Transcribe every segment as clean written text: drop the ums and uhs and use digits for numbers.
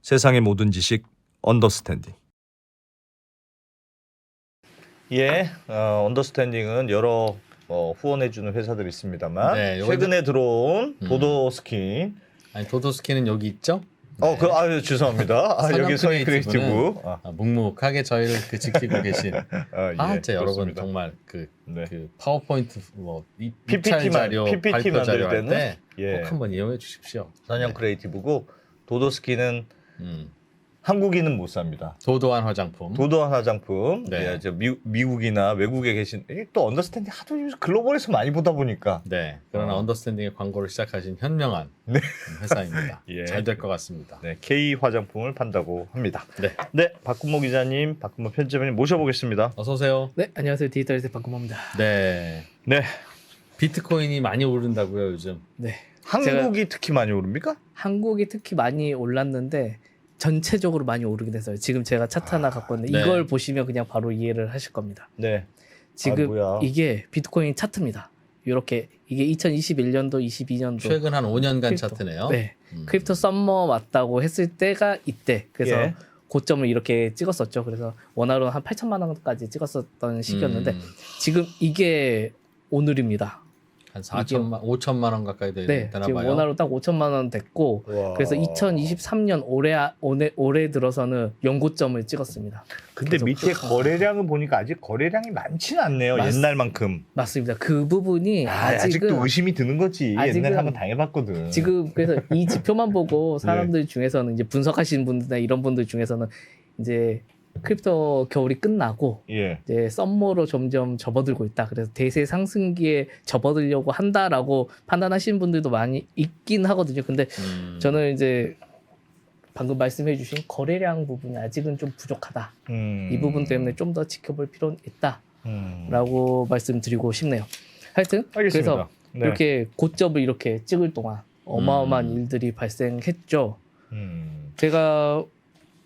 세상의 모든 지식 언더스탠딩. 언더스탠딩은 여러 후원해주는 회사들이 있습니다만 네, 최근에 들어온 도도스킨. 아니 도도스키는 여기 있죠? 죄송합니다. 여기 서희 크리에이티브. 묵묵하게 저희를 지키고 계신. 진짜 여러분 그렇습니다. 정말 그 파워포인트 PPT 자료 PPT 발표 자료 만들 할 때 때는 꼭 한번 이용해 주십시오. 선영 크리에이티브고 도도스킨은 음. 한국인은 못 삽니다. 도도한 화장품. 도도한 화장품. 네. 미국이나 외국에 계신 또 언더스탠딩 하도 글로벌에서 많이 보다 보니까. 네. 그러나 언더스탠딩의 광고를 시작하신 현명한 회사입니다. 잘 될 것 같습니다. 네, K 화장품을 판다고 합니다. 네. 박근모 기자님, 박근모 편집장님 모셔보겠습니다. 어서 오세요. 네, 안녕하세요. 디지털에셋 박근모입니다. 네. 네, 비트코인이 많이 오른다고요, 요즘. 네, 한국이 특히 많이 오릅니까? 한국이 특히 많이 올랐는데 전체적으로 많이 오르긴 했어요. 지금 제가 차트 하나 갖고 있는데 네. 이걸 보시면 그냥 바로 이해를 하실 겁니다. 네. 지금 뭐야. 이게 비트코인 차트입니다. 이렇게 이게 2021년도, 22년도 최근 한 5년간 크립토. 차트네요. 네, 크립토 썸머 왔다고 했을 때가 이때. 그래서 예. 고점을 이렇게 찍었었죠. 그래서 원화로 한 8천만 원까지 찍었었던 시기였는데 지금 이게 오늘입니다. 한 5천만 원 가까이 되나 네, 봐요. 지금 원화로 딱 5천만 원 됐고 와. 그래서 2023년 올해 들어서는 연고점을 찍었습니다. 근데 밑에 거래량을 보니까 아직 거래량이 많지는 않네요. 옛날만큼. 맞습니다. 그 부분이 아직도 의심이 드는 거지. 옛날에 한번 당해봤거든. 지금 그래서 이 지표만 보고 사람들 중에서는 이제 분석하시는 분들이나 이런 분들 중에서는 이제 크립토 겨울이 끝나고 이제 썸머로 점점 접어들고 있다. 그래서 대세 상승기에 접어들려고 한다라고 판단하시는 분들도 많이 있긴 하거든요. 근데 저는 이제 방금 말씀해주신 거래량 부분이 아직은 좀 부족하다. 이 부분 때문에 좀 더 지켜볼 필요는 있다라고 말씀드리고 싶네요. 하여튼 알겠습니다. 그래서 이렇게 고점을 이렇게 찍을 동안 어마어마한 일들이 발생했죠. 제가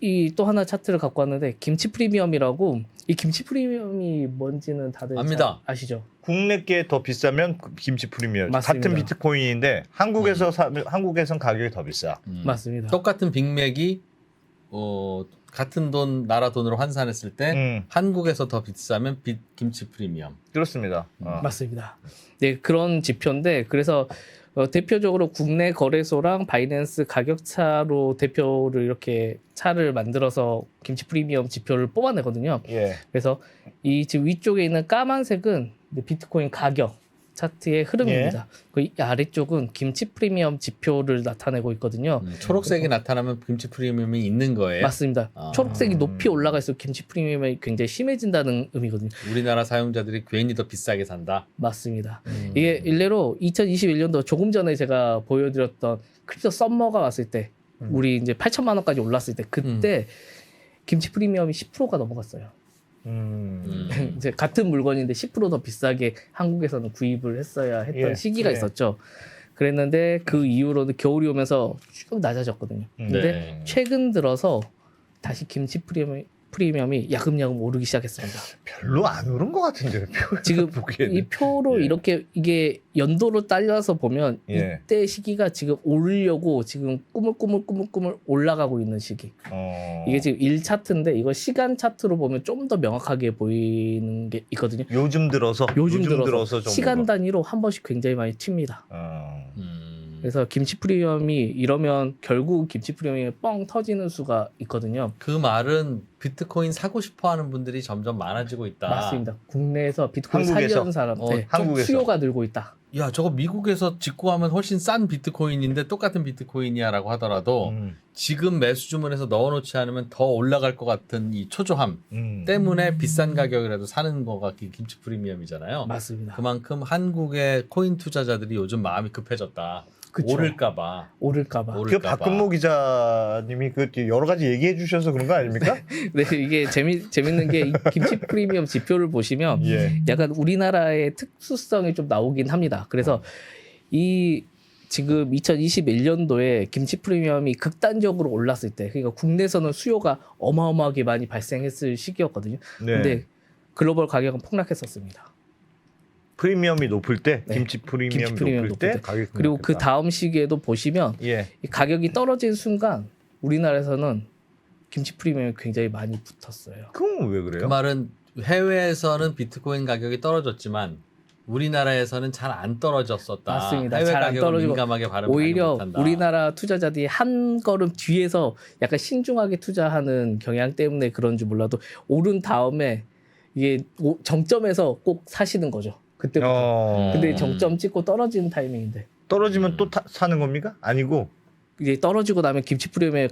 이 또 하나 차트를 갖고 왔는데 김치 프리미엄이라고, 이 김치 프리미엄이 뭔지는 다들 압니다. 아시죠? 국내께 더 비싸면 김치 프리미엄. 맞습니다. 같은 비트코인인데 한국에서 사면 한국에선 가격이 더 비싸. 맞습니다. 똑같은 빅맥이 같은 돈 나라 돈으로 환산했을 때 한국에서 더 비싸면 김치 프리미엄. 그렇습니다. 맞습니다. 네, 그런 지표인데 그래서 대표적으로 국내 거래소랑 바이낸스 가격차로 대표를 이렇게 차를 만들어서 김치 프리미엄 지표를 뽑아내거든요. 그래서 이 지금 위쪽에 있는 까만색은 비트코인 가격 차트의 흐름입니다. 그 아래쪽은 김치 프리미엄 지표를 나타내고 있거든요. 초록색이 나타나면 김치 프리미엄이 있는 거예요. 맞습니다. 초록색이 높이 올라갈수록 김치 프리미엄이 굉장히 심해진다는 의미거든요. 우리나라 사용자들이 괜히 더 비싸게 산다. 맞습니다. 이게 일례로 2021년도 조금 전에 제가 보여드렸던 크립토 썸머가 왔을 때 우리 이제 8천만 원까지 올랐을 때 그때 김치 프리미엄이 10%가 넘어갔어요. 이제 같은 물건인데 10% 더 비싸게 한국에서는 구입을 했어야 했던 시기가 있었죠. 그랬는데 그 이후로는 겨울이 오면서 쭉 낮아졌거든요. 근데 최근 들어서 다시 김치 프리미엄이 야금야금 오르기 시작했습니다. 별로 안 오른 것 같은데 지금 이 표로 이렇게 이게 연도로 딸려서 보면 이때 시기가 지금 오르려고 지금 꾸물꾸물 올라가고 있는 시기. 이게 지금 1차트인데 이거 시간 차트로 보면 좀 더 명확하게 보이는 게 있거든요. 요즘 들어서 정도로. 시간 단위로 한 번씩 굉장히 많이 튑니다. 그래서 김치 프리미엄이 이러면 결국 김치 프리미엄이 뻥 터지는 수가 있거든요. 그 말은 비트코인 사고 싶어하는 분들이 점점 많아지고 있다. 맞습니다. 국내에서 비트코인 사려는 사람, 한국에서 수요가 늘고 있다. 야, 저거 미국에서 직구하면 훨씬 싼 비트코인인데 똑같은 비트코인이야라고 하더라도 지금 매수 주문해서 넣어놓지 않으면 더 올라갈 것 같은 이 초조함 때문에 비싼 가격이라도 사는 거가 김치 프리미엄이잖아요. 맞습니다. 그만큼 한국의 코인 투자자들이 요즘 마음이 급해졌다. 그쵸. 오를까봐. 그 박근모 기자님이 그 여러 가지 얘기해 주셔서 그런 거 아닙니까? 네, 이게 재밌는 게 이 김치 프리미엄 지표를 보시면 약간 우리나라의 특수성이 좀 나오긴 합니다. 그래서 이 지금 2021년도에 김치 프리미엄이 극단적으로 올랐을 때, 그러니까 국내에서는 수요가 어마어마하게 많이 발생했을 시기였거든요. 근데 글로벌 가격은 폭락했었습니다. 프리미엄이 높을 때, 김치 프리미엄 높을 때 가격이 그리고 그 다음 시기에도 보시면 이 가격이 떨어진 순간 우리나라에서는 김치 프리미엄이 굉장히 많이 붙었어요. 그건 왜 그래요? 그 말은 해외에서는 비트코인 가격이 떨어졌지만 우리나라에서는 잘 안 떨어졌었다. 맞습니다. 해외 잘안 가격을 떨어지고 민감하게 발음을 오히려 못한다. 우리나라 투자자들이 한 걸음 뒤에서 약간 신중하게 투자하는 경향 때문에 그런지 몰라도 오른 다음에 이게 정점에서 꼭 사시는 거죠. 그때부터. 근데 정점 찍고 떨어지는 타이밍인데 떨어지면 또 사는 겁니까? 아니고. 이제 떨어지고 나면 김치 프리미엄이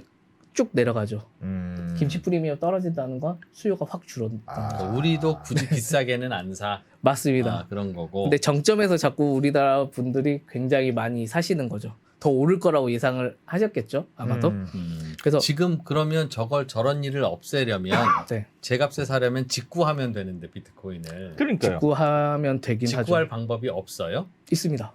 쭉 내려가죠. 음. 김치 프리미엄 떨어진다는 건 수요가 확 줄어든다. 그러니까 우리도 굳이 비싸게는 안 사. 맞습니다. 그런 거고. 근데 정점에서 자꾸 우리나라 분들이 굉장히 많이 사시는 거죠. 더 오를 거라고 예상을 하셨겠죠, 아마도. 그래서 지금 그러면 저런 일을 없애려면 네, 제값에 사려면 직구하면 되는데 비트코인을 그러니까요. 직구하면 되긴 직구할 하죠. 방법이 없어요? 있습니다.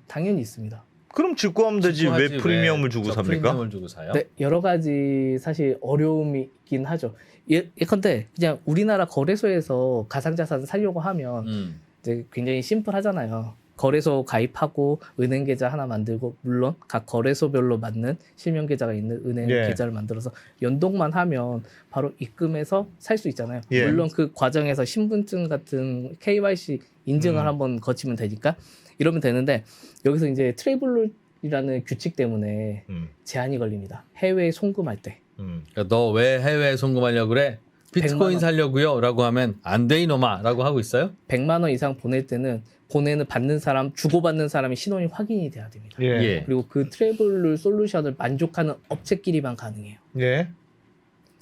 당연히 있습니다. 그럼 직구하면 되지 왜 직구하지 프리미엄을 왜 주고 저 삽니까? 프리미엄을 주고 사요? 네, 여러 가지 사실 어려움이 있긴 하죠. 예컨대 그냥 우리나라 거래소에서 가상자산 사려고 하면 이제 굉장히 심플하잖아요. 거래소 가입하고 은행 계좌 하나 만들고 물론 각 거래소별로 맞는 실명 계좌가 있는 은행 예. 계좌를 만들어서 연동만 하면 바로 입금해서 살 수 있잖아요. 예. 물론 그 과정에서 신분증 같은 KYC 인증을 한번 거치면 되니까 이러면 되는데 여기서 이제 트래블이라는 규칙 때문에 제한이 걸립니다. 해외에 송금할 때. 그러니까 너 왜 해외에 송금하려고 그래? 100만 비트코인 원. 살려고요? 라고 하면 안 돼 이놈아 라고 하고 있어요? 100만 원 이상 보낼 때는 보내는 받는 사람, 주고받는 사람의 신원이 확인이 돼야 됩니다. 예. 그리고 그 트래블 솔루션을 만족하는 업체끼리만 가능해요. 예.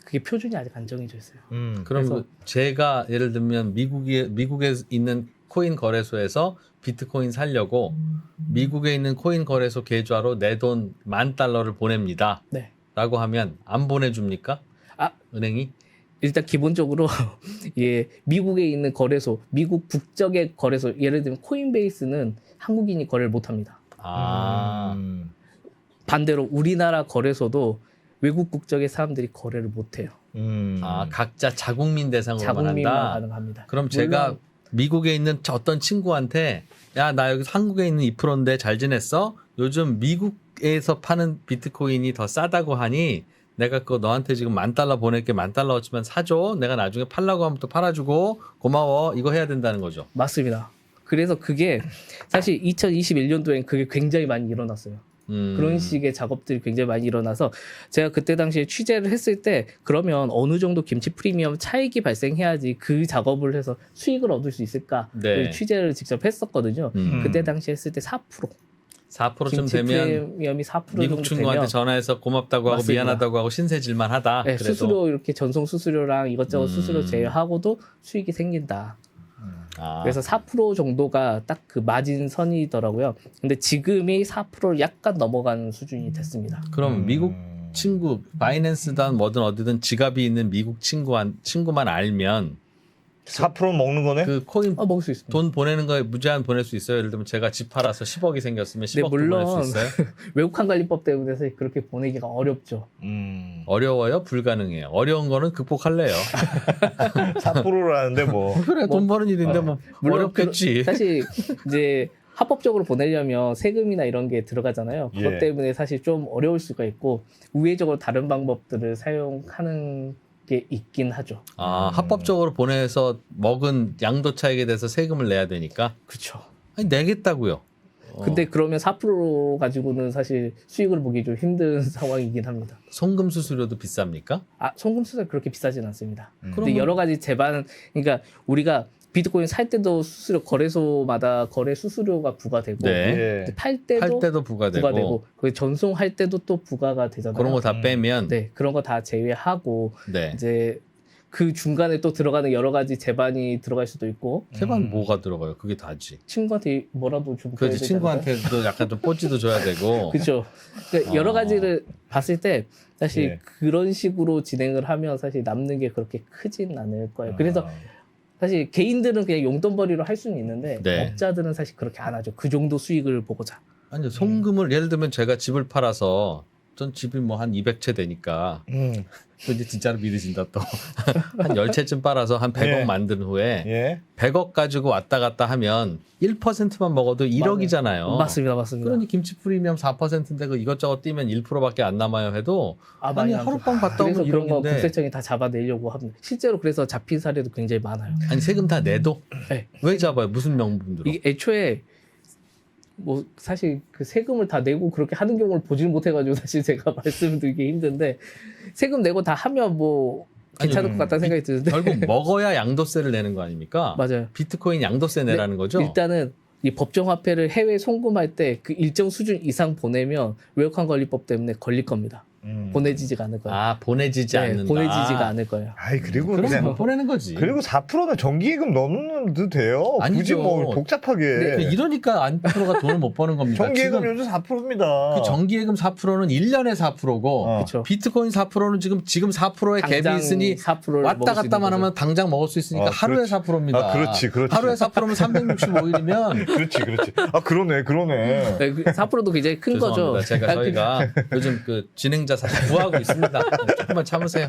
그게 표준이 아직 안 정해져 있어요. 그럼 그래서- 제가 예를 들면 미국에 있는 코인 거래소에서 비트코인 살려고 미국에 있는 코인 거래소 계좌로 내 돈 $10,000를 보냅니다. 네. 라고 하면 안 보내줍니까? 아. 은행이? 일단 기본적으로 예, 미국에 있는 거래소, 미국 국적의 거래소, 예를 들면 코인베이스는 한국인이 거래를 못 합니다. 반대로 우리나라 거래소도 외국 국적의 사람들이 거래를 못 해요. 각자 자국민 대상으로만 자국민만 한다. 가능합니다. 그럼 제가 물론 미국에 있는 어떤 친구한테 야, 나 여기 한국에 있는 2%인데 잘 지냈어? 요즘 미국에서 파는 비트코인이 더 싸다고 하니 내가 그거 너한테 지금 $10,000 보낼게 $10,000어치만 사줘. 내가 나중에 팔라고 하면 또 팔아주고 고마워. 이거 해야 된다는 거죠. 맞습니다. 그래서 그게 사실 2021년도엔 그게 굉장히 많이 일어났어요. 그런 식의 작업들이 굉장히 많이 일어나서 제가 그때 당시에 취재를 했을 때 그러면 어느 정도 김치 프리미엄 차익이 발생해야지 그 작업을 해서 수익을 얻을 수 있을까? 네. 취재를 직접 했었거든요. 그때 당시에 했을 때 4%. 4%쯤 김치 되면 프리미엄이 4% 미국 정도 친구한테 되면 전화해서 고맙다고 하고 맞습니다. 미안하다고 하고 신세질만 하다. 네, 그래도. 수수료 이렇게 전송 수수료랑 이것저것 수수료 제외하고도 수익이 생긴다. 아, 그래서 4% 정도가 딱 그 마진 선이더라고요. 근데 지금이 4%를 약간 넘어간 수준이 됐습니다. 그럼 미국 친구 바이낸스든 뭐든 어디든 지갑이 있는 미국 친구만 알면 4% 먹는 거네? 그 코인 먹을 수 있습니다. 돈 보내는 거에 무제한 보낼 수 있어요. 예를 들면 제가 집 팔아서 10억이 생겼으면 10억도 물론 보낼 수 있어요. 외국환 관리법 때문에 그렇게 보내기가 어렵죠. 어려워요? 불가능해요? 어려운 거는 극복할래요. 4%라는데 뭐. 그래 돈 버는 일인데 뭐 물론 어렵겠지. 사실 이제 합법적으로 보내려면 세금이나 이런 게 들어가잖아요. 그것 예. 때문에 사실 좀 어려울 수가 있고 우회적으로 다른 방법들을 사용하는 게 있긴 하죠. 아, 합법적으로 보내서 먹은 양도 차익에 대해서 세금을 내야 되니까. 그렇죠. 아니 내겠다고요. 근데 그러면 4% 가지고는 사실 수익을 보기 좀 힘든 상황이긴 합니다. 송금 수수료도 비쌉니까? 아, 송금 수수료 그렇게 비싸진 않습니다. 근데 그러면- 여러 가지 그러니까 우리가 비트코인 살 때도 수수료 거래소마다 거래 수수료가 부과되고 네. 예. 팔 팔 때도 때도 부과되고 그 전송할 때도 또 부과가 되잖아요. 그런 거 다 빼면 네, 그런 거 다 제외하고 네. 이제 그 중간에 또 들어가는 여러 가지 제반이 들어갈 수도 있고 세반 뭐가 들어가요? 그게 다지. 친구한테 뭐라도 좀 줘야 그렇지. 되지 않을까요? 친구한테도 약간 좀 뽀찌도 줘야 되고. 그렇죠. 그러니까 여러 가지를 봤을 때 사실 예. 그런 식으로 진행을 하면 사실 남는 게 그렇게 크진 않을 거예요. 그래서 사실 개인들은 그냥 용돈벌이로 할 수는 있는데 네. 업자들은 사실 그렇게 안 하죠. 그 정도 수익을 보고자. 아니 송금을 예를 들면 제가 집을 팔아서 어떤 집이 뭐 한 200채 되니까 음. 또 이제 진짜로 믿어진다 또. 한 10채쯤 빨아서 한 100억 예. 만든 후에 예. 100억 가지고 왔다 갔다 하면 1%만 먹어도 1억이잖아요. 맞습니다, 맞습니다. 그러니 김치 프리미엄 4%인데 그 이것저것 뛰면 1%밖에 안 남아요 해도 아, 아니 많이 하룻밤 갔다 그래서 오면 그런 거 1억인데 국세청이 다 잡아내려고 합니다. 실제로 그래서 잡힌 사례도 굉장히 많아요. 아니 세금 다 내도 네. 왜 잡아요? 무슨 명분으로? 이게 애초에 뭐 사실 그 세금을 다 내고 그렇게 하는 경우를 보지는 못해가지고 사실 제가 말씀드리기 힘든데 세금 내고 다 하면 뭐 괜찮을 아니, 것 같다는 생각이 드는데 결국 먹어야 양도세를 내는 거 아닙니까? 맞아요. 비트코인 양도세 내라는 거죠? 일단은 이 법정화폐를 해외 송금할 때 그 일정 수준 이상 보내면 외국환 관리법 때문에 걸릴 겁니다. 보내지지가 않을 거예요. 아 보내지지 네, 않는다. 보내지지가 않을 거예요. 아이 그리고 그럼 그냥 못 보내는 거지. 그리고 4%는 정기예금 넣어도 돼요. 굳이 아니죠. 뭐 복잡하게. 그 이러니까 안프로가 돈을 못 버는 겁니다. 정기예금 지금 요즘 4%입니다. 그 정기예금 4%는 1년에 4%고 그렇죠. 비트코인 4%는 지금 4%의 갭이 있으니 4%를 왔다 갔다만 하면 당장 먹을 수 있으니까 하루에 그렇지. 4%입니다. 아, 그렇지. 하루에 4%면 365일이면 그렇지. 아 그러네. 네, 4%도 굉장히 큰 거죠. 제가 저희가 요즘 그 진행자 사실 구하고 있습니다. 조금만 참으세요.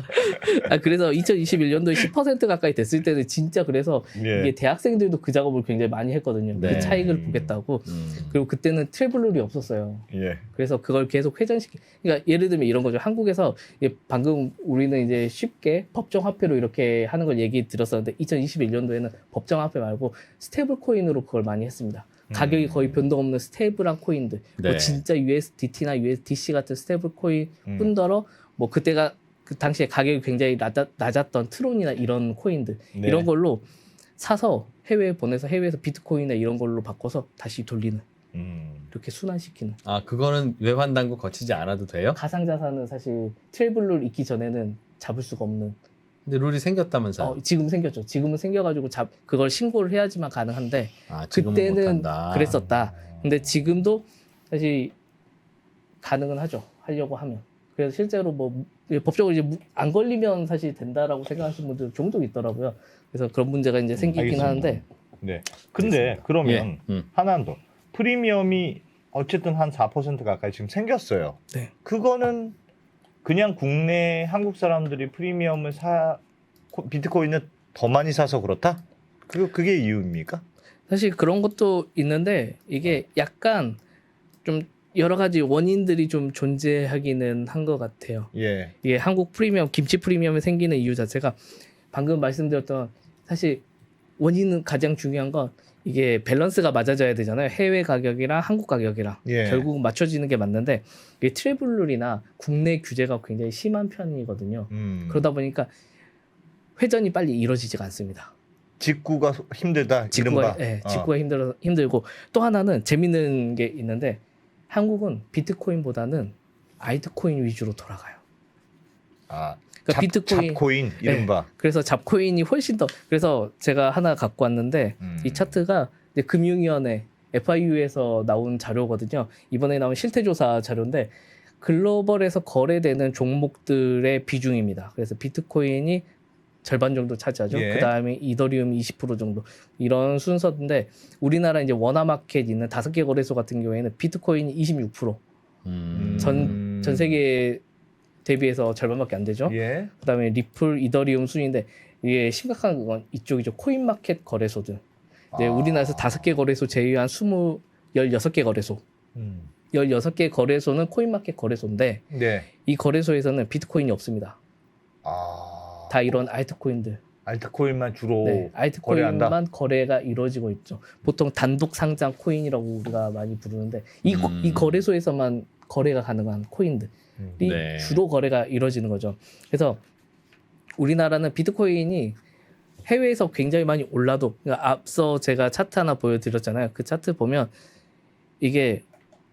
그래서 2021년도에 10% 가까이 됐을 때는 진짜 그래서 예. 이게 대학생들도 그 작업을 굉장히 많이 했거든요. 네. 그 차익을 보겠다고. 그리고 그때는 트래블룰이 없었어요. 예. 그래서 그걸 계속 회전시키. 그러니까 예를 들면 이런 거죠. 한국에서 방금 우리는 이제 쉽게 법정 화폐로 이렇게 하는 걸 얘기 들었었는데 2021년도에는 법정 화폐 말고 스테이블 코인으로 그걸 많이 했습니다. 가격이 거의 변동 없는 스테이블한 코인들. 네. 뭐 진짜 USDT나 USDC 같은 스테이블 코인 뿐더러 뭐 그때가 그 당시에 가격이 굉장히 낮았던 트론이나 이런 코인들 네. 이런 걸로 사서 해외에 보내서 해외에서 비트코인이나 이런 걸로 바꿔서 다시 돌리는 이렇게 순환시키는. 아 그거는 외환 당국 거치지 않아도 돼요? 가상자산은 사실 트래블룰 있기 전에는 잡을 수가 없는. 근데 룰이 생겼다면서요? 지금 생겼죠. 지금은 생겨가지고 그걸 신고를 해야지만 가능한데 아, 지금은 그때는 못한다. 그랬었다. 근데 지금도 사실 가능은 하죠. 하려고 하면. 그래서 실제로 뭐 법적으로 이제 안 걸리면 사실 된다라고 생각하시는 분들 종종 있더라고요. 그래서 그런 문제가 이제 생기긴 알겠습니다. 하는데. 네. 근데 그러면 하나는 더 프리미엄이 어쨌든 한 4% 가까이 지금 생겼어요. 네. 그거는 그냥 국내 한국 사람들이 프리미엄을 비트코인을 더 많이 사서 그렇다? 그게 이유입니까? 사실 그런 것도 있는데 이게 약간 좀 여러 가지 원인들이 좀 존재하기는 한 것 같아요. 예. 이게 한국 프리미엄, 김치 프리미엄이 생기는 이유 자체가 방금 말씀드렸던 사실 원인은 가장 중요한 건 이게 밸런스가 맞아져야 되잖아요. 해외 가격이랑 한국 가격이랑 예. 결국 맞춰지는 게 맞는데 이게 트래블룰이나 국내 규제가 굉장히 심한 편이거든요. 그러다 보니까 회전이 빨리 이루어지지가 않습니다. 직구가 힘들다. 직구가, 이른바. 직구가 힘들고 또 하나는 재밌는 게 있는데 한국은 비트코인보다는 알트코인 위주로 돌아가요. 아, 그러니까 비트코인, 잡코인 이른바. 그래서 잡코인이 훨씬 더. 그래서 제가 하나 갖고 왔는데 이 차트가 이제 금융위원회 FIU에서 나온 자료거든요. 이번에 나온 실태조사 자료인데 글로벌에서 거래되는 종목들의 비중입니다. 그래서 비트코인이 절반 정도 차지하죠. 예. 그 다음에 이더리움이 20% 정도 이런 순서인데 우리나라 이제 원화마켓 있는 5개 거래소 같은 경우에는 비트코인이 26%. 전 세계 대비해서 절반밖에 안 되죠. 예. 그다음에 리플, 이더리움 순인데 이게 심각한 건 이쪽이죠. 코인마켓 거래소들. 네, 우리나라에서 5개 거래소 제외한 16개 거래소. 16개 거래소는 코인마켓 거래소인데 네. 이 거래소에서는 비트코인이 없습니다. 아. 다 이런 알트코인들. 알트코인만 주로 네, 알트코인만 거래한다? 거래가 이루어지고 있죠. 보통 단독 상장 코인이라고 우리가 많이 부르는데 이 거래소에서만 거래가 가능한 코인들이 네. 주로 거래가 이루어지는 거죠. 그래서 우리나라는 비트코인이 해외에서 굉장히 많이 올라도 그러니까 앞서 제가 차트 하나 보여드렸잖아요. 그 차트 보면 이게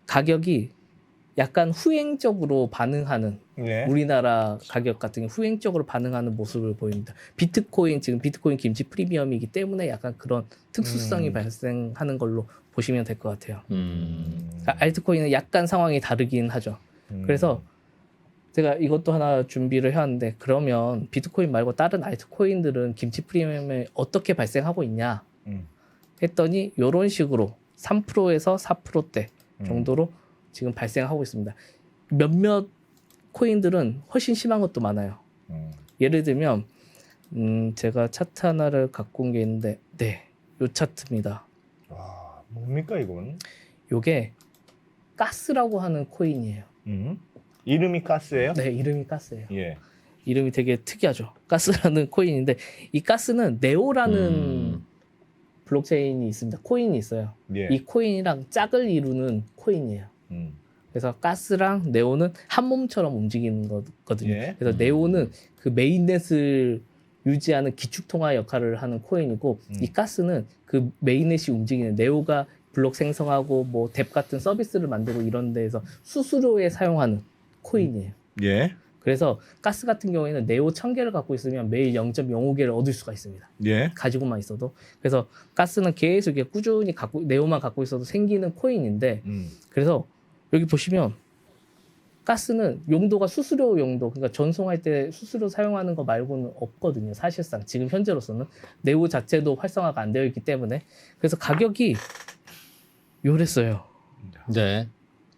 가격이 약간 후행적으로 반응하는 네. 우리나라 가격 같은 게 후행적으로 반응하는 모습을 보입니다. 비트코인 지금 비트코인 김치 프리미엄이기 때문에 약간 그런 특수성이 발생하는 걸로 보시면 될 것 같아요. 그러니까 알트코인은 약간 상황이 다르긴 하죠. 그래서 제가 이것도 하나 준비를 해왔는데 그러면 비트코인 말고 다른 알트코인들은 김치 프리미엄에 어떻게 발생하고 있냐 했더니 이런 식으로 3%에서 4%대 정도로 지금 발생하고 있습니다. 몇몇 코인들은 훨씬 심한 것도 많아요. 예를 들면 제가 차트 하나를 갖고 온 게 있는데 요 차트입니다. 와, 뭡니까 이건? 요게 가스라고 하는 코인이에요. 이름이 가스예요? 네, 이름이 가스예요. 예. 이름이 되게 특이하죠. 가스라는 코인인데 이 가스는 네오라는 블록체인이 있습니다. 코인이 있어요. 예. 이 코인이랑 짝을 이루는 코인이에요. 그래서 가스랑 네오는 한 몸처럼 움직이는 거거든요. 예. 그래서 네오는 그 메인넷을 유지하는 기축통화 역할을 하는 코인이고 이 가스는 그 메인넷이 움직이는 네오가 블록 생성하고 뭐 뎁 같은 서비스를 만들고 이런 데에서 수수료에 사용하는 코인이에요. 예. 그래서 가스 같은 경우에는 네오 1000개를 갖고 있으면 매일 0.05개를 얻을 수가 있습니다. 예. 가지고만 있어도. 그래서 가스는 계속 이렇게 꾸준히 네오만 갖고 있어도 생기는 코인인데 그래서 여기 보시면 가스는 용도가 수수료 용도, 그러니까 전송할 때 수수료 사용하는 거 말고는 없거든요. 사실상 지금 현재로서는 네오 자체도 활성화가 안 되어 있기 때문에 그래서 가격이 요랬어요. 네.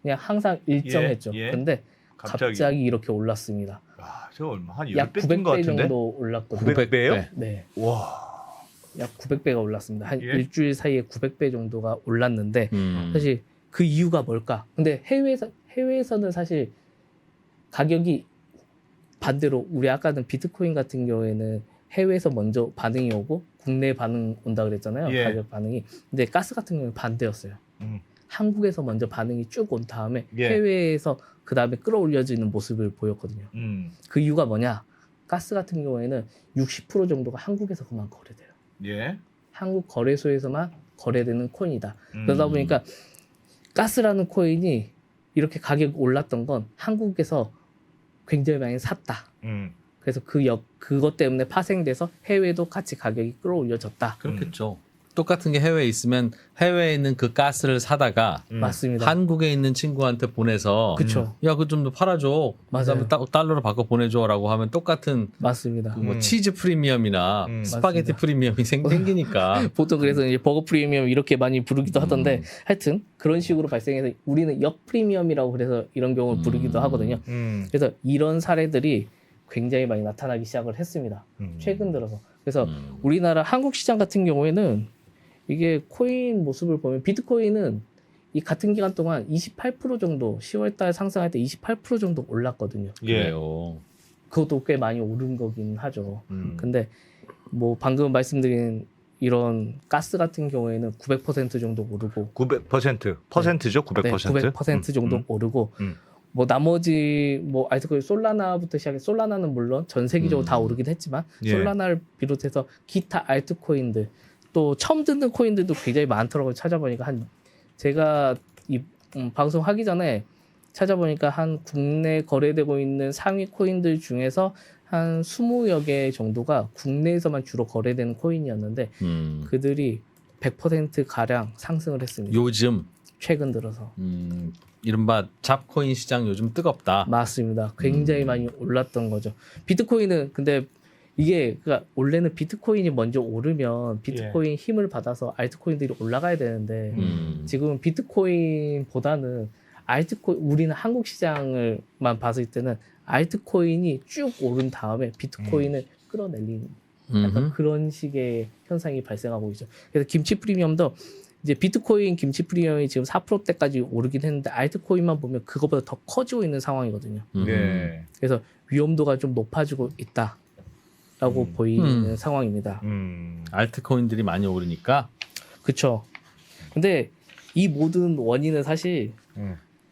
그냥 항상 일정했죠. 예. 근데 갑자기 이렇게 올랐습니다. 와, 저 얼마 한 약 10배 뛴 것 900배 같은데? 정도 올랐거든요. 900배요? 네. 와. 약 900배가 올랐습니다. 한 예? 일주일 사이에 900배 정도가 올랐는데 사실 그 이유가 뭘까? 근데 해외에서는 사실 가격이 반대로 우리 아까는 비트코인 같은 경우에는 해외에서 먼저 반응이 오고 국내 반응 온다 그랬잖아요. 예. 가격 반응이. 근데 가스 같은 경우는 반대였어요. 한국에서 먼저 반응이 쭉 온 다음에 예. 해외에서 그 다음에 끌어올려지는 모습을 보였거든요. 그 이유가 뭐냐? 가스 같은 경우에는 60% 정도가 한국에서 그만 거래돼요. 예. 한국 거래소에서만 거래되는 코인이다. 그러다 보니까 가스라는 코인이 이렇게 가격이 올랐던 건 한국에서 굉장히 많이 샀다. 그래서 그것 때문에 파생돼서 해외도 같이 가격이 끌어올려졌다. 그렇겠죠. 똑같은 게 해외에 있으면 해외에 있는 그 가스를 사다가 맞습니다. 한국에 있는 친구한테 보내서 그쵸. 야, 그거 좀 더 팔아줘. 맞아요. 그다음에 달러로 바꿔 보내줘라고 하면 똑같은 맞습니다. 그 뭐 치즈 프리미엄이나 스파게티 맞습니다. 프리미엄이 생기니까. 보통 그래서 이제 버거 프리미엄 이렇게 많이 부르기도 하던데 하여튼 그런 식으로 발생해서 우리는 역 프리미엄이라고 그래서 이런 경우를 부르기도 하거든요. 그래서 이런 사례들이 굉장히 많이 나타나기 시작을 했습니다. 최근 들어서. 그래서 우리나라 한국 시장 같은 경우에는 이게 코인 모습을 보면 비트코인은 이 같은 기간 동안 28% 정도 10월 달 상승할 때 28% 정도 올랐거든요. 예. 그래요. 그것도 꽤 많이 오른 거긴 하죠. 근데 뭐 방금 말씀드린 이런 가스 같은 경우에는 900% 정도 오르고 900%. 퍼센트죠? 900%? 네, 900% 정도 오르고 뭐 나머지 뭐 알트코인 솔라나부터 시작해 솔라나는 물론 전 세계적으로 다 오르긴 했지만 예. 솔라나를 비롯해서 기타 알트코인들 또 처음 듣는 코인들도 굉장히 많더라고요. 찾아보니까 제가 이 방송 하기 전에 찾아보니까 한 국내 거래되고 있는 상위 코인들 중에서 한 20여 개 정도가 국내에서만 주로 거래되는 코인이었는데 그들이 100% 가량 상승을 했습니다. 요즘 최근 들어서. 이른바 잡코인 시장 요즘 뜨겁다. 맞습니다. 굉장히 많이 올랐던 거죠. 비트코인은 근데 이게 그러니까 원래는 비트코인이 먼저 오르면 비트코인 힘을 받아서 알트코인들이 올라가야 되는데 지금은 비트코인보다는 알트코인 우리는 한국 시장을만 봤을 때는 알트코인이 쭉 오른 다음에 비트코인을 끌어내리는 약간 그런 식의 현상이 발생하고 있죠. 그래서 김치 프리미엄도 이제 비트코인 김치 프리미엄이 지금 4%대까지 오르긴 했는데 알트코인만 보면 그거보다 더 커지고 있는 상황이거든요. 네. 그래서 위험도가 좀 높아지고 있다라고 보이는 상황입니다. 알트코인들이 많이 오르니까. 그렇죠. 근데 이 모든 원인은 사실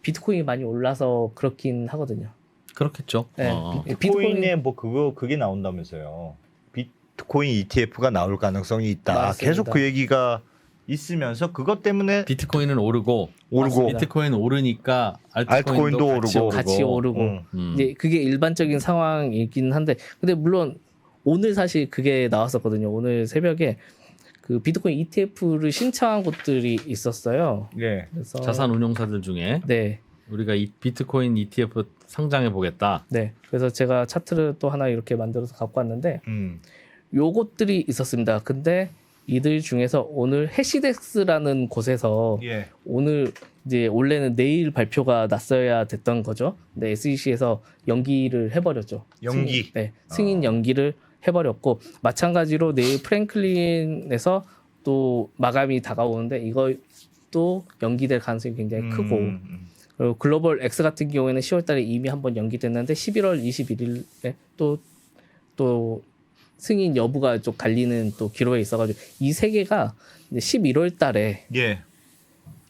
비트코인이 많이 올라서 그렇긴 하거든요. 그렇겠죠. 네. 비트코인에 뭐 그게 나온다면서요. 비트코인 ETF가 나올 가능성이 있다. 맞습니다. 계속 그 얘기가 있으면서 그것 때문에 비트코인은 오르고 맞습니다. 비트코인 오르니까 알트코인도 알트코인도 오르고. 같이 오르고 음. 이제 그게 일반적인 상황이긴 한데 근데 물론 오늘 사실 그게 나왔었거든요. 오늘 새벽에 그 비트코인 ETF를 신청한 곳들이 있었어요. 예. 그래서 자산 운용사들 중에 네. 우리가 이 비트코인 ETF 상장해 보겠다. 네. 그래서 제가 차트를 또 하나 이렇게 만들어서 갖고 왔는데 요것들이 있었습니다. 근데 이들 중에서 오늘 해시덱스라는 곳에서 예. 오늘 이제 원래는 내일 발표가 났어야 됐던 거죠. 근데 SEC에서 연기를 해버렸죠. 연기. 승인 연기를 해버렸고 마찬가지로 내일 프랭클린에서 또 마감이 다가오는데 이것도 연기될 가능성이 굉장히 크고 그리고 글로벌 X 같은 경우에는 10월달에 이미 한번 연기됐는데 11월 21일에 또 승인 여부가 좀 갈리는 또 기로에 있어가지고 이 세 개가 11월달에 예.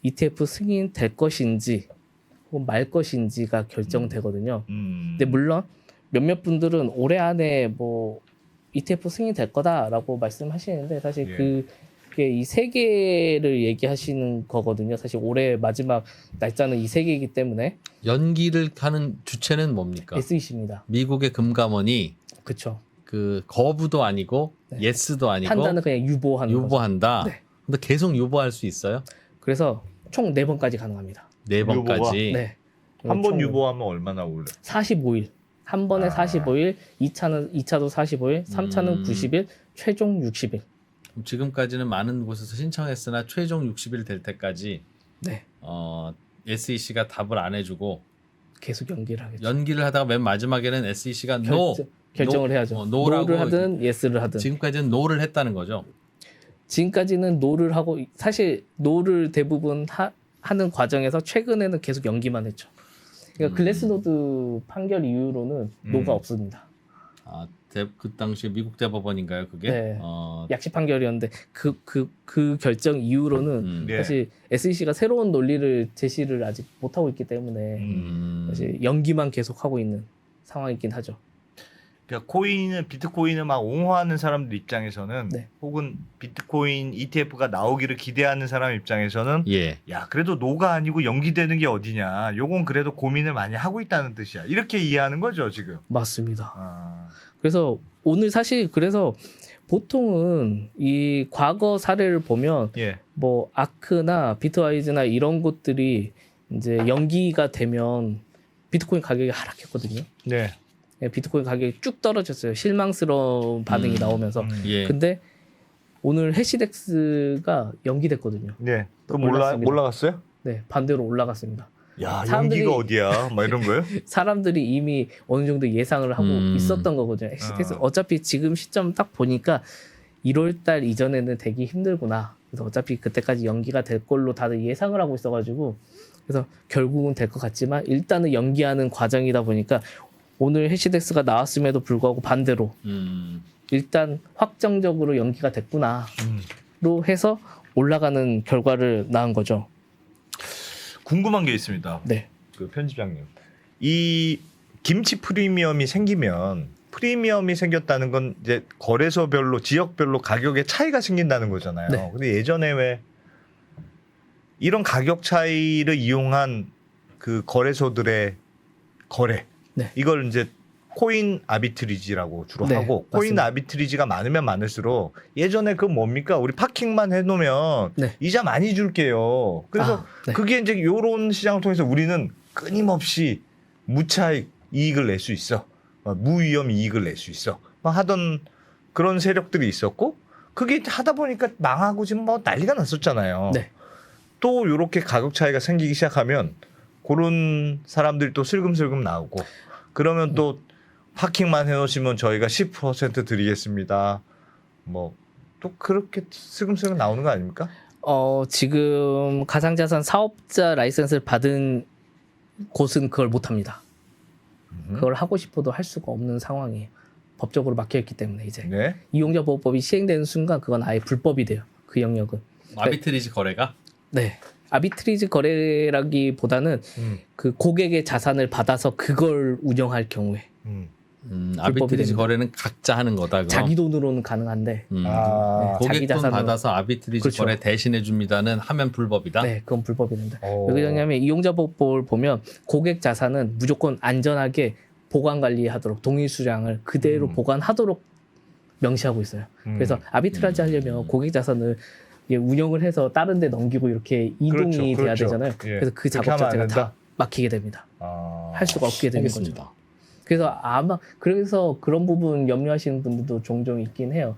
ETF 승인 될 것인지 혹은 말 것인지가 결정되거든요. 근데 물론 몇몇 분들은 올해 안에 뭐 ETF 승인 될 거다라고 말씀하시는데 사실 예. 그게 이 세 개를 얘기하시는 거거든요. 사실 올해 마지막 날짜는 이 세 개이기 때문에 연기를 하는 주체는 뭡니까? SEC입니다. 미국의 금감원이 그렇죠. 그 거부도 아니고 예스도 아니고 판단은 그냥 유보하는 거죠. 유보한다. 네. 근데 계속 유보할 수 있어요? 그래서 총 4번까지 가능합니다. 4번까지. 네. 한 번 유보하면 얼마나 올래? 45일. 한 번에 45일, 2차도 45일, 3차는 90일, 최종 60일. 지금까지는 많은 곳에서 신청했으나 최종 60일 될 때까지 네. SEC가 답을 안 해주고 계속 연기를 하겠죠. 연기를 하다가 맨 마지막에는 SEC가 결정을 해야죠. 노라고 노를 하든 예스를 하든. 지금까지는 노를 했다는 거죠. 지금까지는 노를 하고 사실 노를 대부분 하는 과정에서 최근에는 계속 연기만 했죠. 그러니까 글래스노드 판결 이후로는 노가 없습니다. 그 당시에 미국 대법원인가요, 그게? 네. 약식 판결이었는데 그 결정 이후로는 사실 SEC가 새로운 논리를 제시를 아직 못 하고 있기 때문에 사실 연기만 계속 하고 있는 상황이긴 하죠. 그러니까 비트코인을 막 옹호하는 사람들 입장에서는 혹은 비트코인 ETF가 나오기를 기대하는 사람 입장에서는 야 그래도 노가 아니고 연기되는 게 어디냐 요건 그래도 고민을 많이 하고 있다는 뜻이야 이렇게 이해하는 거죠 지금. 맞습니다. 그래서 오늘 사실 그래서 보통은 이 과거 사례를 보면 뭐 아크나 비트와이즈나 이런 것들이 이제 연기가 되면 비트코인 가격이 하락했거든요. 네. 비트코인 가격이 쭉 떨어졌어요. 실망스러운 반응이 나오면서. 근데 오늘 해시덱스가 연기됐거든요. 네. 그럼 올라갔어요? 네, 반대로 올라갔습니다. 야, 연기가 어디야? 막 이런 거요? 사람들이 이미 어느 정도 예상을 하고 있었던 거거든요. 해시덱스 어차피 지금 시점 딱 보니까 1월달 이전에는 되기 힘들구나. 그래서 어차피 그때까지 연기가 될 걸로 다들 예상을 하고 있어가지고 그래서 결국은 될 것 같지만 일단은 연기하는 과정이다 보니까 오늘 해시덱스가 나왔음에도 불구하고 반대로 일단 확정적으로 연기가 됐구나로 해서 올라가는 결과를 낳은 거죠. 궁금한 게 있습니다. 네. 그 편집장님. 이 김치 프리미엄이 생겼다는 건 이제 거래소별로 지역별로 가격의 차이가 생긴다는 거잖아요. 네. 근데 예전에 왜 이런 가격 차이를 이용한 그 거래소들의 거래 이걸 이제 코인 아비트리지라고 주로 하고 코인 맞습니다. 아비트리지가 많으면 많을수록 예전에 그 뭡니까 우리 파킹만 해놓으면 이자 많이 줄게요. 그래서 그게 이제 요런 시장을 통해서 우리는 끊임없이 무차익 이익을 낼 수 있어. 무위험 이익을 낼 수 있어. 막 하던 그런 세력들이 있었고 그게 하다 보니까 망하고 지금 뭐 난리가 났었잖아요. 또 요렇게 가격 차이가 생기기 시작하면 그런 사람들이 또 슬금슬금 나오고 그러면 또 파킹만 해놓으시면 저희가 10% 드리겠습니다. 뭐 또 그렇게 슬금슬금 나오는 거 아닙니까? 지금 가상자산 사업자 라이센스를 받은 곳은 그걸 못합니다. 그걸 하고 싶어도 할 수가 없는 상황이에요. 법적으로 막혀있기 때문에 이제 이용자 보호법이 시행되는 순간 그건 아예 불법이 돼요. 그 영역은. 아비트리지 거래가? 네. 아비트리지 거래라기보다는 그 고객의 자산을 받아서 그걸 운영할 경우에 아비트리지 거래는 각자 하는 거다. 그럼? 자기 돈으로는 가능한데 고객 돈 받아서 아비트리지 거래 대신해 줍니다는 하면 불법이다. 네, 그건 불법이 된다. 왜 그러냐면 이용자 보호법을 보면 고객 자산은 무조건 안전하게 보관 관리하도록 동일 수량을 그대로 보관하도록 명시하고 있어요. 그래서 아비트라지 하려면 고객 자산을 운영을 해서 다른 데 넘기고 이렇게 이동이 돼야 되잖아요. 그래서 그 작업 자체가 다 막히게 됩니다. 할 수가 없게 되는 거죠. 그래서 아마 그래서 그런 부분 염려하시는 분들도 종종 있긴 해요.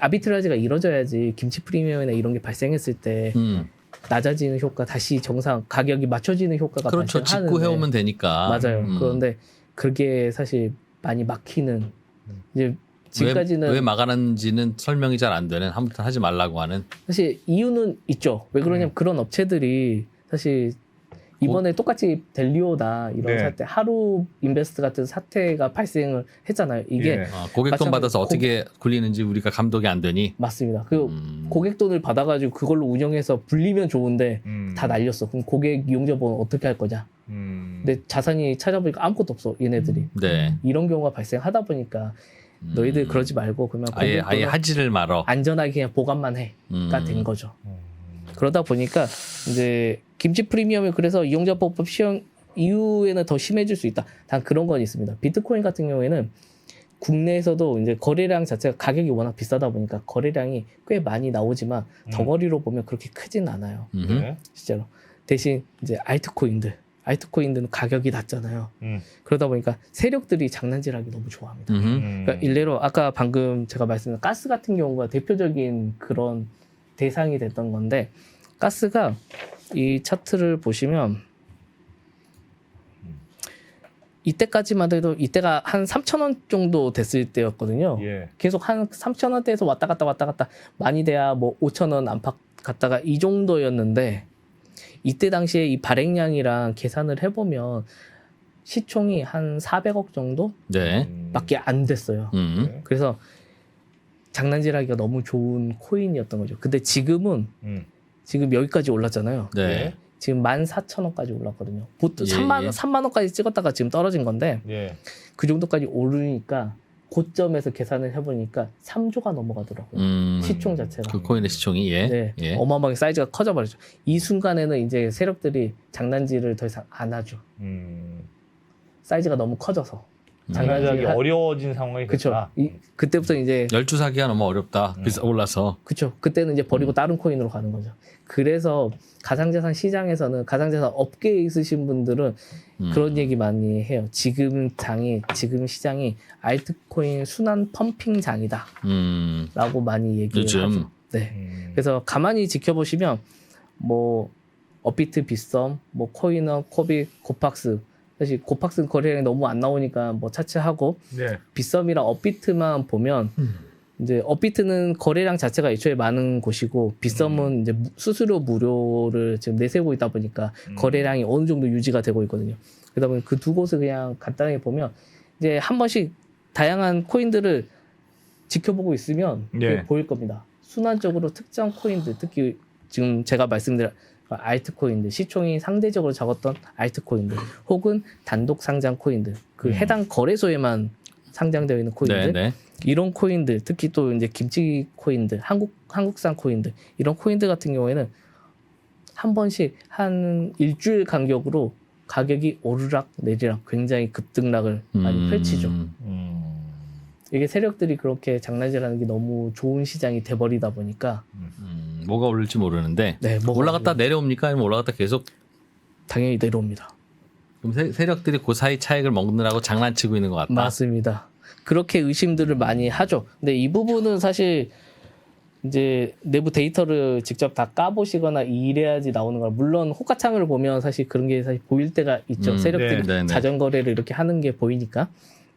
아비트라지가 이루어져야지 김치 프리미엄이나 이런 게 발생했을 때 낮아지는 효과, 다시 정상 가격이 맞춰지는 효과가 그렇죠. 발생하는데 직구해오면 되니까. 맞아요. 그런데 그게 사실 많이 막히는 이제 지금까지는 왜 막아놨는지는 설명이 잘 안 되는 아무튼 하지 말라고 하는. 사실 이유는 있죠. 왜 그러냐면 그런 업체들이 사실 이번에 똑같이 델리오다 이런 네. 사태, 하루 인베스트 같은 사태가 발생을 했잖아요. 이게 예. 고객 돈 마찬가지- 받아서 어떻게 굴리는지 우리가 감독이 안 되니. 맞습니다. 그 고객 돈을 받아가지고 그걸로 운영해서 불리면 좋은데 다 날렸어. 그럼 고객 이용자 번호 어떻게 할 거냐? 근데 자산이 찾아보니까 아무것도 없어. 얘네들이. 네. 이런 경우가 발생하다 보니까 너희들 그러지 말고 그러면 아예 고객 돈을 하지를 말어. 안전하게 그냥 보관만 해가 된 거죠. 음. 그러다 보니까 이제 김치 프리미엄이 그래서 이용자보호법 시행 이후에는 더 심해질 수 있다. 단 그런 건 있습니다. 비트코인 같은 경우에는 국내에서도 이제 거래량 자체가 가격이 워낙 비싸다 보니까 거래량이 꽤 많이 나오지만 덩어리로 보면 그렇게 크진 않아요. 네. 실제로. 대신 이제 알트코인들은 가격이 낮잖아요. 그러다 보니까 세력들이 장난질하기 너무 좋아합니다. 그러니까 일례로 아까 방금 제가 말씀드린 가스 같은 경우가 대표적인 그런 대상이 됐던 건데 가스가 이 차트를 보시면 이때까지만 해도 이때가 한 3,000원 정도 됐을 때였거든요. 예. 계속 한 3,000원대에서 왔다 갔다 많이 돼야 뭐 5,000원 안팎 갔다가 이 정도였는데 이때 당시에 이 발행량이랑 계산을 해보면 시총이 한 400억 정도 네. 밖에 안 됐어요. 그래서 장난질하기가 너무 좋은 코인이었던 거죠. 근데 지금은 지금 여기까지 올랐잖아요. 네. 지금 14,000원까지 올랐거든요. 보통 예, 3만 원까지 찍었다가 지금 떨어진 건데 예. 그 정도까지 오르니까 고점에서 계산을 해보니까 3조가 넘어가더라고요. 시총 자체가. 그 코인의 시총이 예. 네, 예. 어마어마하게 사이즈가 커져버렸죠. 이 순간에는 이제 세력들이 장난질을 더 이상 안 하죠. 사이즈가 너무 커져서. 장난하기 어려워진 상황이 그렇죠. 됐다. 그때부터 이제 열주 사기가 너무 어렵다. 올라서. 그렇죠. 그때는 이제 버리고 다른 코인으로 가는 거죠. 그래서 가상자산 시장에서는 가상자산 업계에 있으신 분들은 그런 얘기 많이 해요. 지금 시장이 알트코인 순환 펌핑 장이다. 라고 많이 얘기를 요즘. 하죠. 네. 그래서 가만히 지켜보시면 뭐 업비트, 빗썸, 뭐 코이너, 코빅, 고팍스 사실 고팍스는 거래량이 너무 안 나오니까 뭐 차치하고 네. 빗썸이랑 업비트만 보면 이제 업비트는 거래량 자체가 애초에 많은 곳이고 빗썸은 이제 수수료 무료를 지금 내세우고 있다 보니까 거래량이 어느 정도 유지가 되고 있거든요. 그러다 보니 그 두 곳을 그냥 간단하게 보면 이제 한 번씩 다양한 코인들을 지켜보고 있으면 네. 보일 겁니다. 순환적으로 특정 코인들, 특히 지금 제가 말씀드린 알트코인들, 시총이 상대적으로 적었던 알트코인들, 혹은 단독 상장 코인들, 그 해당 거래소에만 상장되어 있는 코인들, 네, 네. 이런 코인들, 특히 또 이제 김치 코인들, 한국산 코인들, 이런 코인들 같은 경우에는 한 번씩 한 일주일 간격으로 가격이 오르락 내리락 굉장히 급등락을 많이 펼치죠. 이게 세력들이 그렇게 장난질하는 게 너무 좋은 시장이 돼버리다 보니까 뭐가 오를지 모르는데 네, 뭐가 올라갔다 내려옵니까? 아니면 올라갔다 계속 당연히 내려옵니다. 그럼 세력들이 그 사이 차익을 먹느라고 장난치고 있는 것 같다. 맞습니다. 그렇게 의심들을 많이 하죠. 근데 이 부분은 사실 이제 내부 데이터를 직접 다 까보시거나 이래야지 나오는 거라. 물론 호가창을 보면 사실 그런 게 사실 보일 때가 있죠. 세력들이 네, 네. 자전거래를 이렇게 하는 게 보이니까.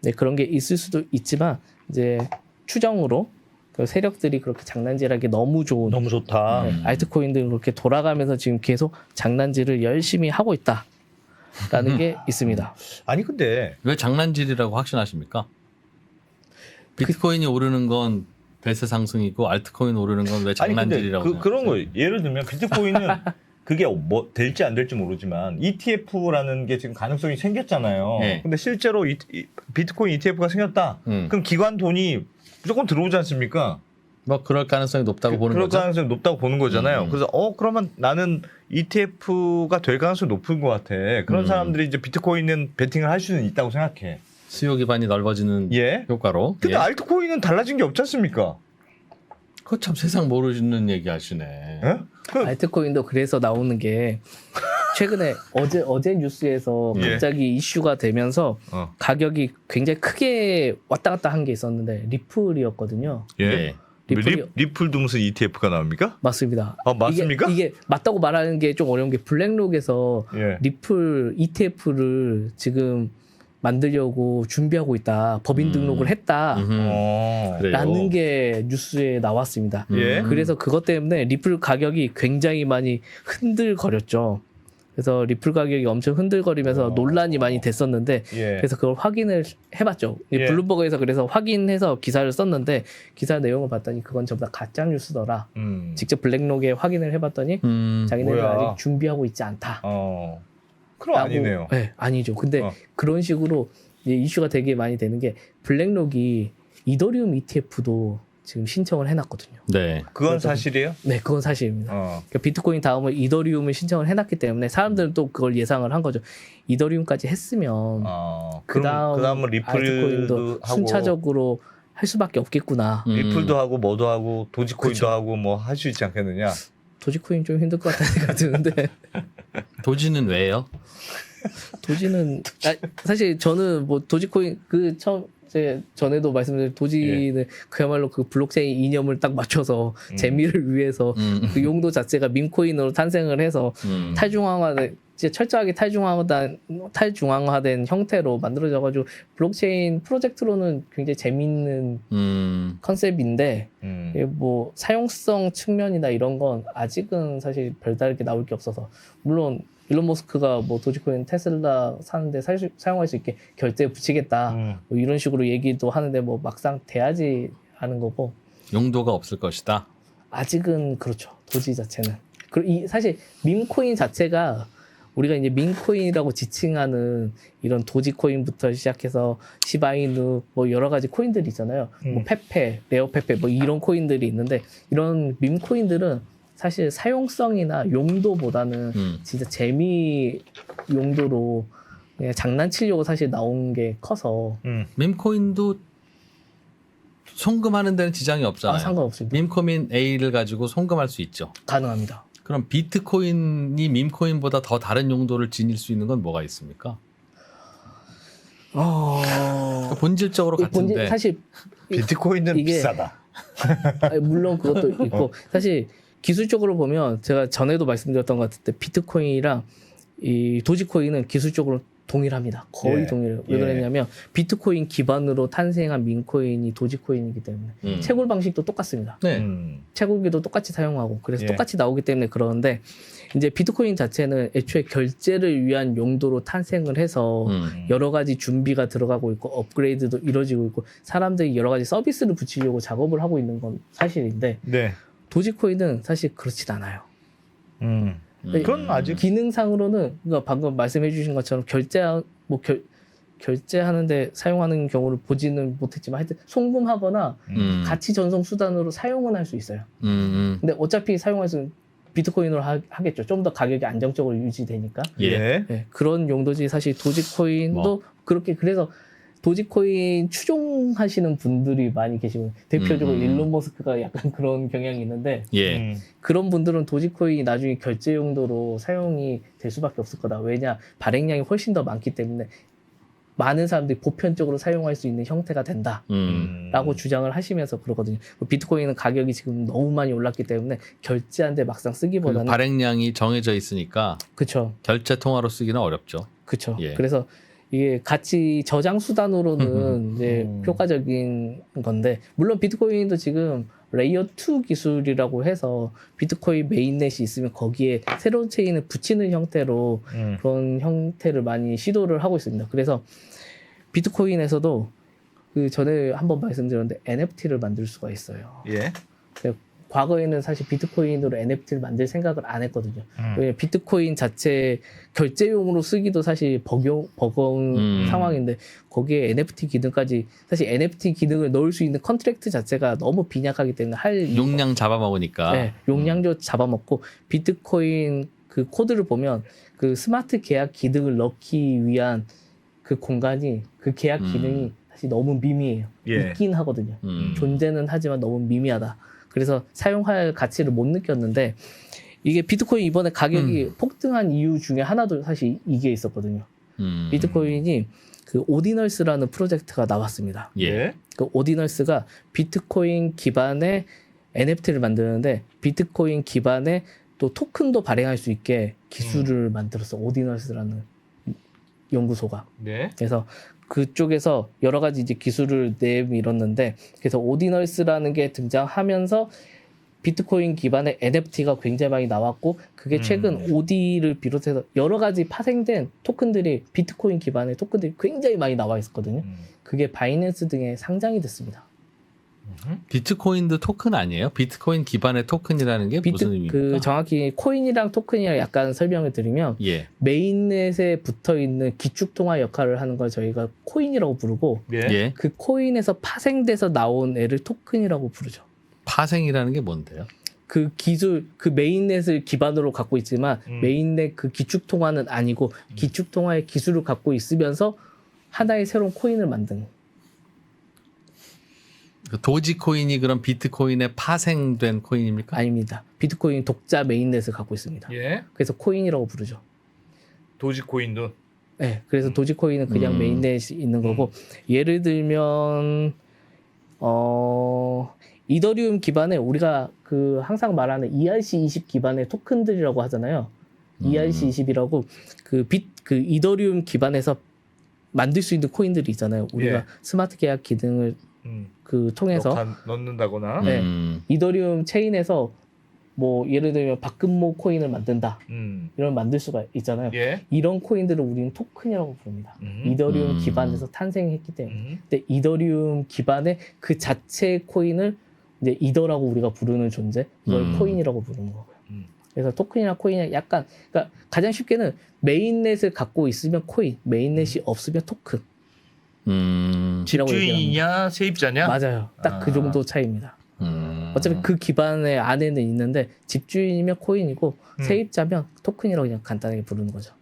네, 그런 게 있을 수도 있지만 이제 추정으로 그 세력들이 그렇게 장난질하기 너무 좋은 너무 좋다. 네, 알트코인들이 그렇게 돌아가면서 지금 계속 장난질을 열심히 하고 있다라는 게 있습니다. 아니 근데 왜 장난질이라고 확신하십니까? 비트코인이 오르는 건 대세 상승이고 알트코인 오르는 건 왜 장난질이라고 아니 근데 그런 거 예를 들면 비트코인은 그게 뭐 될지 안 될지 모르지만 ETF라는 게 지금 가능성이 생겼잖아요. 네. 근데 실제로 비트코인 ETF가 생겼다. 그럼 기관 돈이 무조건 들어오지 않습니까? 뭐 그럴 가능성이 높다고 보는 그럴 거죠. 가능성이 높다고 보는 거잖아요. 그래서 그러면 나는 ETF가 될 가능성이 높은 것 같아. 그런 사람들이 이제 비트코인은 베팅을 할 수는 있다고 생각해. 수요 기반이 넓어지는 예. 효과로. 근데 예. 알트코인은 달라진 게 없지 않습니까? 그거 참 세상 모르는 얘기 하시네. 예? 알트코인도 그래서 나오는 게 최근에 어제 뉴스에서 예. 갑자기 이슈가 되면서 가격이 굉장히 크게 왔다 갔다 한 게 있었는데 리플이었거든요. 예. 예. 리플도 무슨 ETF가 나옵니까? 맞습니다. 아, 맞습니까? 이게 맞다고 말하는 게 좀 어려운 게 블랙록에서 예. 리플 ETF를 지금 만들려고 준비하고 있다. 법인 등록을 했다. 그래요? 라는 게 뉴스에 나왔습니다. 예. 그래서 그것 때문에 리플 가격이 굉장히 많이 흔들거렸죠. 그래서 리플 가격이 엄청 흔들거리면서 논란이 많이 됐었는데 예. 그래서 그걸 확인을 해봤죠. 예. 블룸버그에서 그래서 확인해서 기사를 썼는데 기사 내용을 봤더니 그건 전부 다 가짜 뉴스더라. 직접 블랙록에 확인을 해봤더니 자기네들 뭐야. 아직 준비하고 있지 않다. 그럼 아니네요. 네, 아니죠. 근데 그런 식으로 이제 이슈가 되게 많이 되는 게 블랙록이 이더리움 ETF도 지금 신청을 해놨거든요. 네. 그건 사실이에요? 네, 그건 사실입니다. 그러니까 비트코인 다음에 이더리움을 신청을 해놨기 때문에 사람들은 또 그걸 예상을 한 거죠. 이더리움까지 했으면 그다음은 리플도 알트코인도 하고 순차적으로 할 수밖에 없겠구나. 리플도 하고 뭐도 하고 도지코인도 그쵸. 하고 뭐 할 수 있지 않겠느냐? 도지코인 좀 힘들 것 같다는 생각이 드는데 도지는 왜요? 도지는 사실 저는 뭐 도지코인 그 처음 전에도 말씀드린 도지는 그야말로 그 블록체인 이념을 딱 맞춰서 재미를 위해서 그 용도 자체가 밈코인으로 탄생을 해서 탈중앙화된 진짜 철저하게 탈중앙화된 형태로 만들어져가지고 블록체인 프로젝트로는 굉장히 재밌는 컨셉인데 뭐 사용성 측면이나 이런 건 아직은 사실 별다르게 나올 게 없어서 물론 일론 머스크가 뭐 도지코인 테슬라 사는데 사용할 수 있게 결제에 붙이겠다 뭐 이런 식으로 얘기도 하는데 뭐 막상 돼야지 하는 거고 용도가 없을 것이다. 아직은 그렇죠. 도지 자체는 그리고 사실 밈코인 자체가 우리가 이제 밈코인이라고 지칭하는 이런 도지코인부터 시작해서 시바이누 뭐 여러 가지 코인들이 있잖아요. 뭐 페페, 레어페페 뭐 이런 코인들이 있는데 이런 밈코인들은 사실 사용성이나 용도보다는 진짜 재미 용도로 그냥 장난치려고 사실 나온 게 커서 밈코인도 송금하는 데는 지장이 없잖아요. 상관없습니다. 밈코인 A를 가지고 송금할 수 있죠. 가능합니다. 그럼 비트코인이 밈코인보다 더 다른 용도를 지닐 수 있는 건 뭐가 있습니까? 본질적으로 같은데 사실 비트코인은 이게 비싸다. 물론 그것도 있고 사실 기술적으로 보면 제가 전에도 말씀드렸던 것 같은데 비트코인이랑 이 도지코인은 기술적으로 동일합니다. 거의 동일해요. 왜 그랬냐면 비트코인 기반으로 탄생한 민코인이 도지코인이기 때문에 채굴 방식도 똑같습니다. 네. 채굴기도 똑같이 사용하고 그래서 똑같이 나오기 때문에 그러는데 이제 비트코인 자체는 애초에 결제를 위한 용도로 탄생을 해서 여러 가지 준비가 들어가고 있고 업그레이드도 이루어지고 있고 사람들이 여러 가지 서비스를 붙이려고 작업을 하고 있는 건 사실인데 도지코인은 사실 그렇진 않아요. 그건 아직 기능상으로는 그러니까 방금 말씀해주신 것처럼 결제하는데 사용하는 경우를 보지는 못했지만 하여튼 송금하거나 가치 전송 수단으로 사용은 할 수 있어요. 근데 어차피 사용할 수 비트코인으로 하겠죠. 좀 더 가격이 안정적으로 유지되니까. 네, 그런 용도지 사실 도지코인도 그렇게 그래서 도지코인 추종하시는 분들이 많이 계시고 대표적으로 일론 머스크가 약간 그런 경향이 있는데 그런 분들은 도지코인이 나중에 결제 용도로 사용이 될 수밖에 없을 거다. 왜냐 발행량이 훨씬 더 많기 때문에 많은 사람들이 보편적으로 사용할 수 있는 형태가 된다라고 주장을 하시면서 그러거든요. 비트코인은 가격이 지금 너무 많이 올랐기 때문에 결제하는데 막상 쓰기보다는 발행량이 정해져 있으니까 그렇죠. 결제 통화로 쓰기는 어렵죠. 그렇죠. 그래서 이게 가치 저장 수단으로는 이제 효과적인 건데 물론 비트코인도 지금 레이어 2 기술이라고 해서 비트코인 메인넷이 있으면 거기에 새로운 체인을 붙이는 형태로 그런 형태를 많이 시도를 하고 있습니다. 그래서 비트코인에서도 그 전에 한번 말씀드렸는데 NFT를 만들 수가 있어요. 과거에는 사실 비트코인으로 NFT를 만들 생각을 안 했거든요. 왜냐면 비트코인 자체 결제용으로 쓰기도 사실 버거운 상황인데 거기에 NFT 기능까지 사실 NFT 기능을 넣을 수 있는 컨트랙트 자체가 너무 빈약하기 때문에 할 용량 잡아먹으니까. 네, 용량도 잡아먹고 비트코인 그 코드를 보면 그 스마트 계약 기능을 넣기 위한 그 공간이 그 계약 기능이 사실 너무 미미해요. 있긴 하거든요. 존재는 하지만 너무 미미하다. 그래서 사용할 가치를 못 느꼈는데 이게 비트코인 이번에 가격이 폭등한 이유 중에 하나도 사실 이게 있었거든요. 비트코인이 그 오디널스라는 프로젝트가 나왔습니다. 예. 그 오디널스가 비트코인 기반의 NFT를 만드는데 비트코인 기반의 또 토큰도 발행할 수 있게 기술을 만들었어. 오디널스라는 연구소가. 네. 그래서 그쪽에서 여러 가지 이제 기술을 내밀었는데 그래서 오디널스라는 게 등장하면서 비트코인 기반의 NFT가 굉장히 많이 나왔고 그게 최근 오디를 비롯해서 여러 가지 파생된 토큰들이 비트코인 기반의 토큰들이 굉장히 많이 나와 있었거든요. 그게 바이낸스 등에 상장이 됐습니다. 비트코인도 토큰 아니에요? 비트코인 기반의 토큰이라는 게 무슨 의미입니까? 그 정확히 코인이랑 토큰이랑 약간 설명을 드리면 예. 메인넷에 붙어 있는 기축 통화 역할을 하는 걸 저희가 코인이라고 부르고 예. 예. 그 코인에서 파생돼서 나온 애를 토큰이라고 부르죠. 파생이라는 게 뭔데요? 그 기술, 그 메인넷을 기반으로 갖고 있지만 메인넷 그 기축 통화는 아니고 기축 통화의 기술을 갖고 있으면서 하나의 새로운 코인을 만든. 그 도지코인이 그럼 비트코인에 파생된 코인입니까? 아닙니다. 비트코인 독자 메인넷을 갖고 있습니다. 예. 그래서 코인이라고 부르죠. 도지코인도. 네, 그래서 도지코인은 그냥 메인넷이 있는 거고 예를 들면 이더리움 기반의 우리가 그 항상 말하는 ERC20 기반의 토큰들이라고 하잖아요. ERC20이라고 그 이더리움 기반에서 만들 수 있는 코인들이 있잖아요. 우리가 예. 스마트 계약 기능을 그 통해서 넣는다거나. 네, 이더리움 체인에서 뭐 예를 들면 박근모 코인을 만든다. 이런 만들 수가 있잖아요. 예. 이런 코인들을 우리는 토큰이라고 부릅니다. 이더리움 기반에서 탄생했기 때문에. 근데 이더리움 기반의 그 자체의 코인을 이제 이더라고 우리가 부르는 존재, 그걸 코인이라고 부르는 거고요. 그래서 토큰이나 코인이 약간, 그러니까 가장 쉽게는 메인넷을 갖고 있으면 코인, 메인넷이 없으면 토큰. 집주인이냐 세입자냐? 맞아요. 딱 그 정도 차이입니다. 어차피 그 기반의 안에는 있는데 집주인이면 코인이고 세입자면 토큰이라고 그냥 간단하게 부르는 거죠.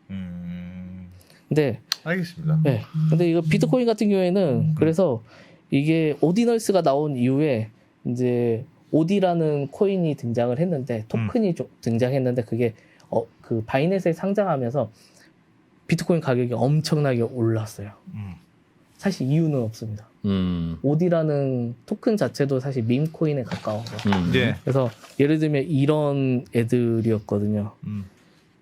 근데 알겠습니다. 네. 근데 이거 비트코인 같은 경우에는 그래서 이게 오디널스가 나온 이후에 이제 오디라는 코인이 등장을 했는데 토큰이 좀 등장했는데 그게 그 바이낸스에 상장하면서 비트코인 가격이 엄청나게 올랐어요. 사실 이유는 없습니다. 오디라는 토큰 자체도 사실 밈 코인에 가까워요. 네. 그래서 예를 들면 이런 애들이었거든요.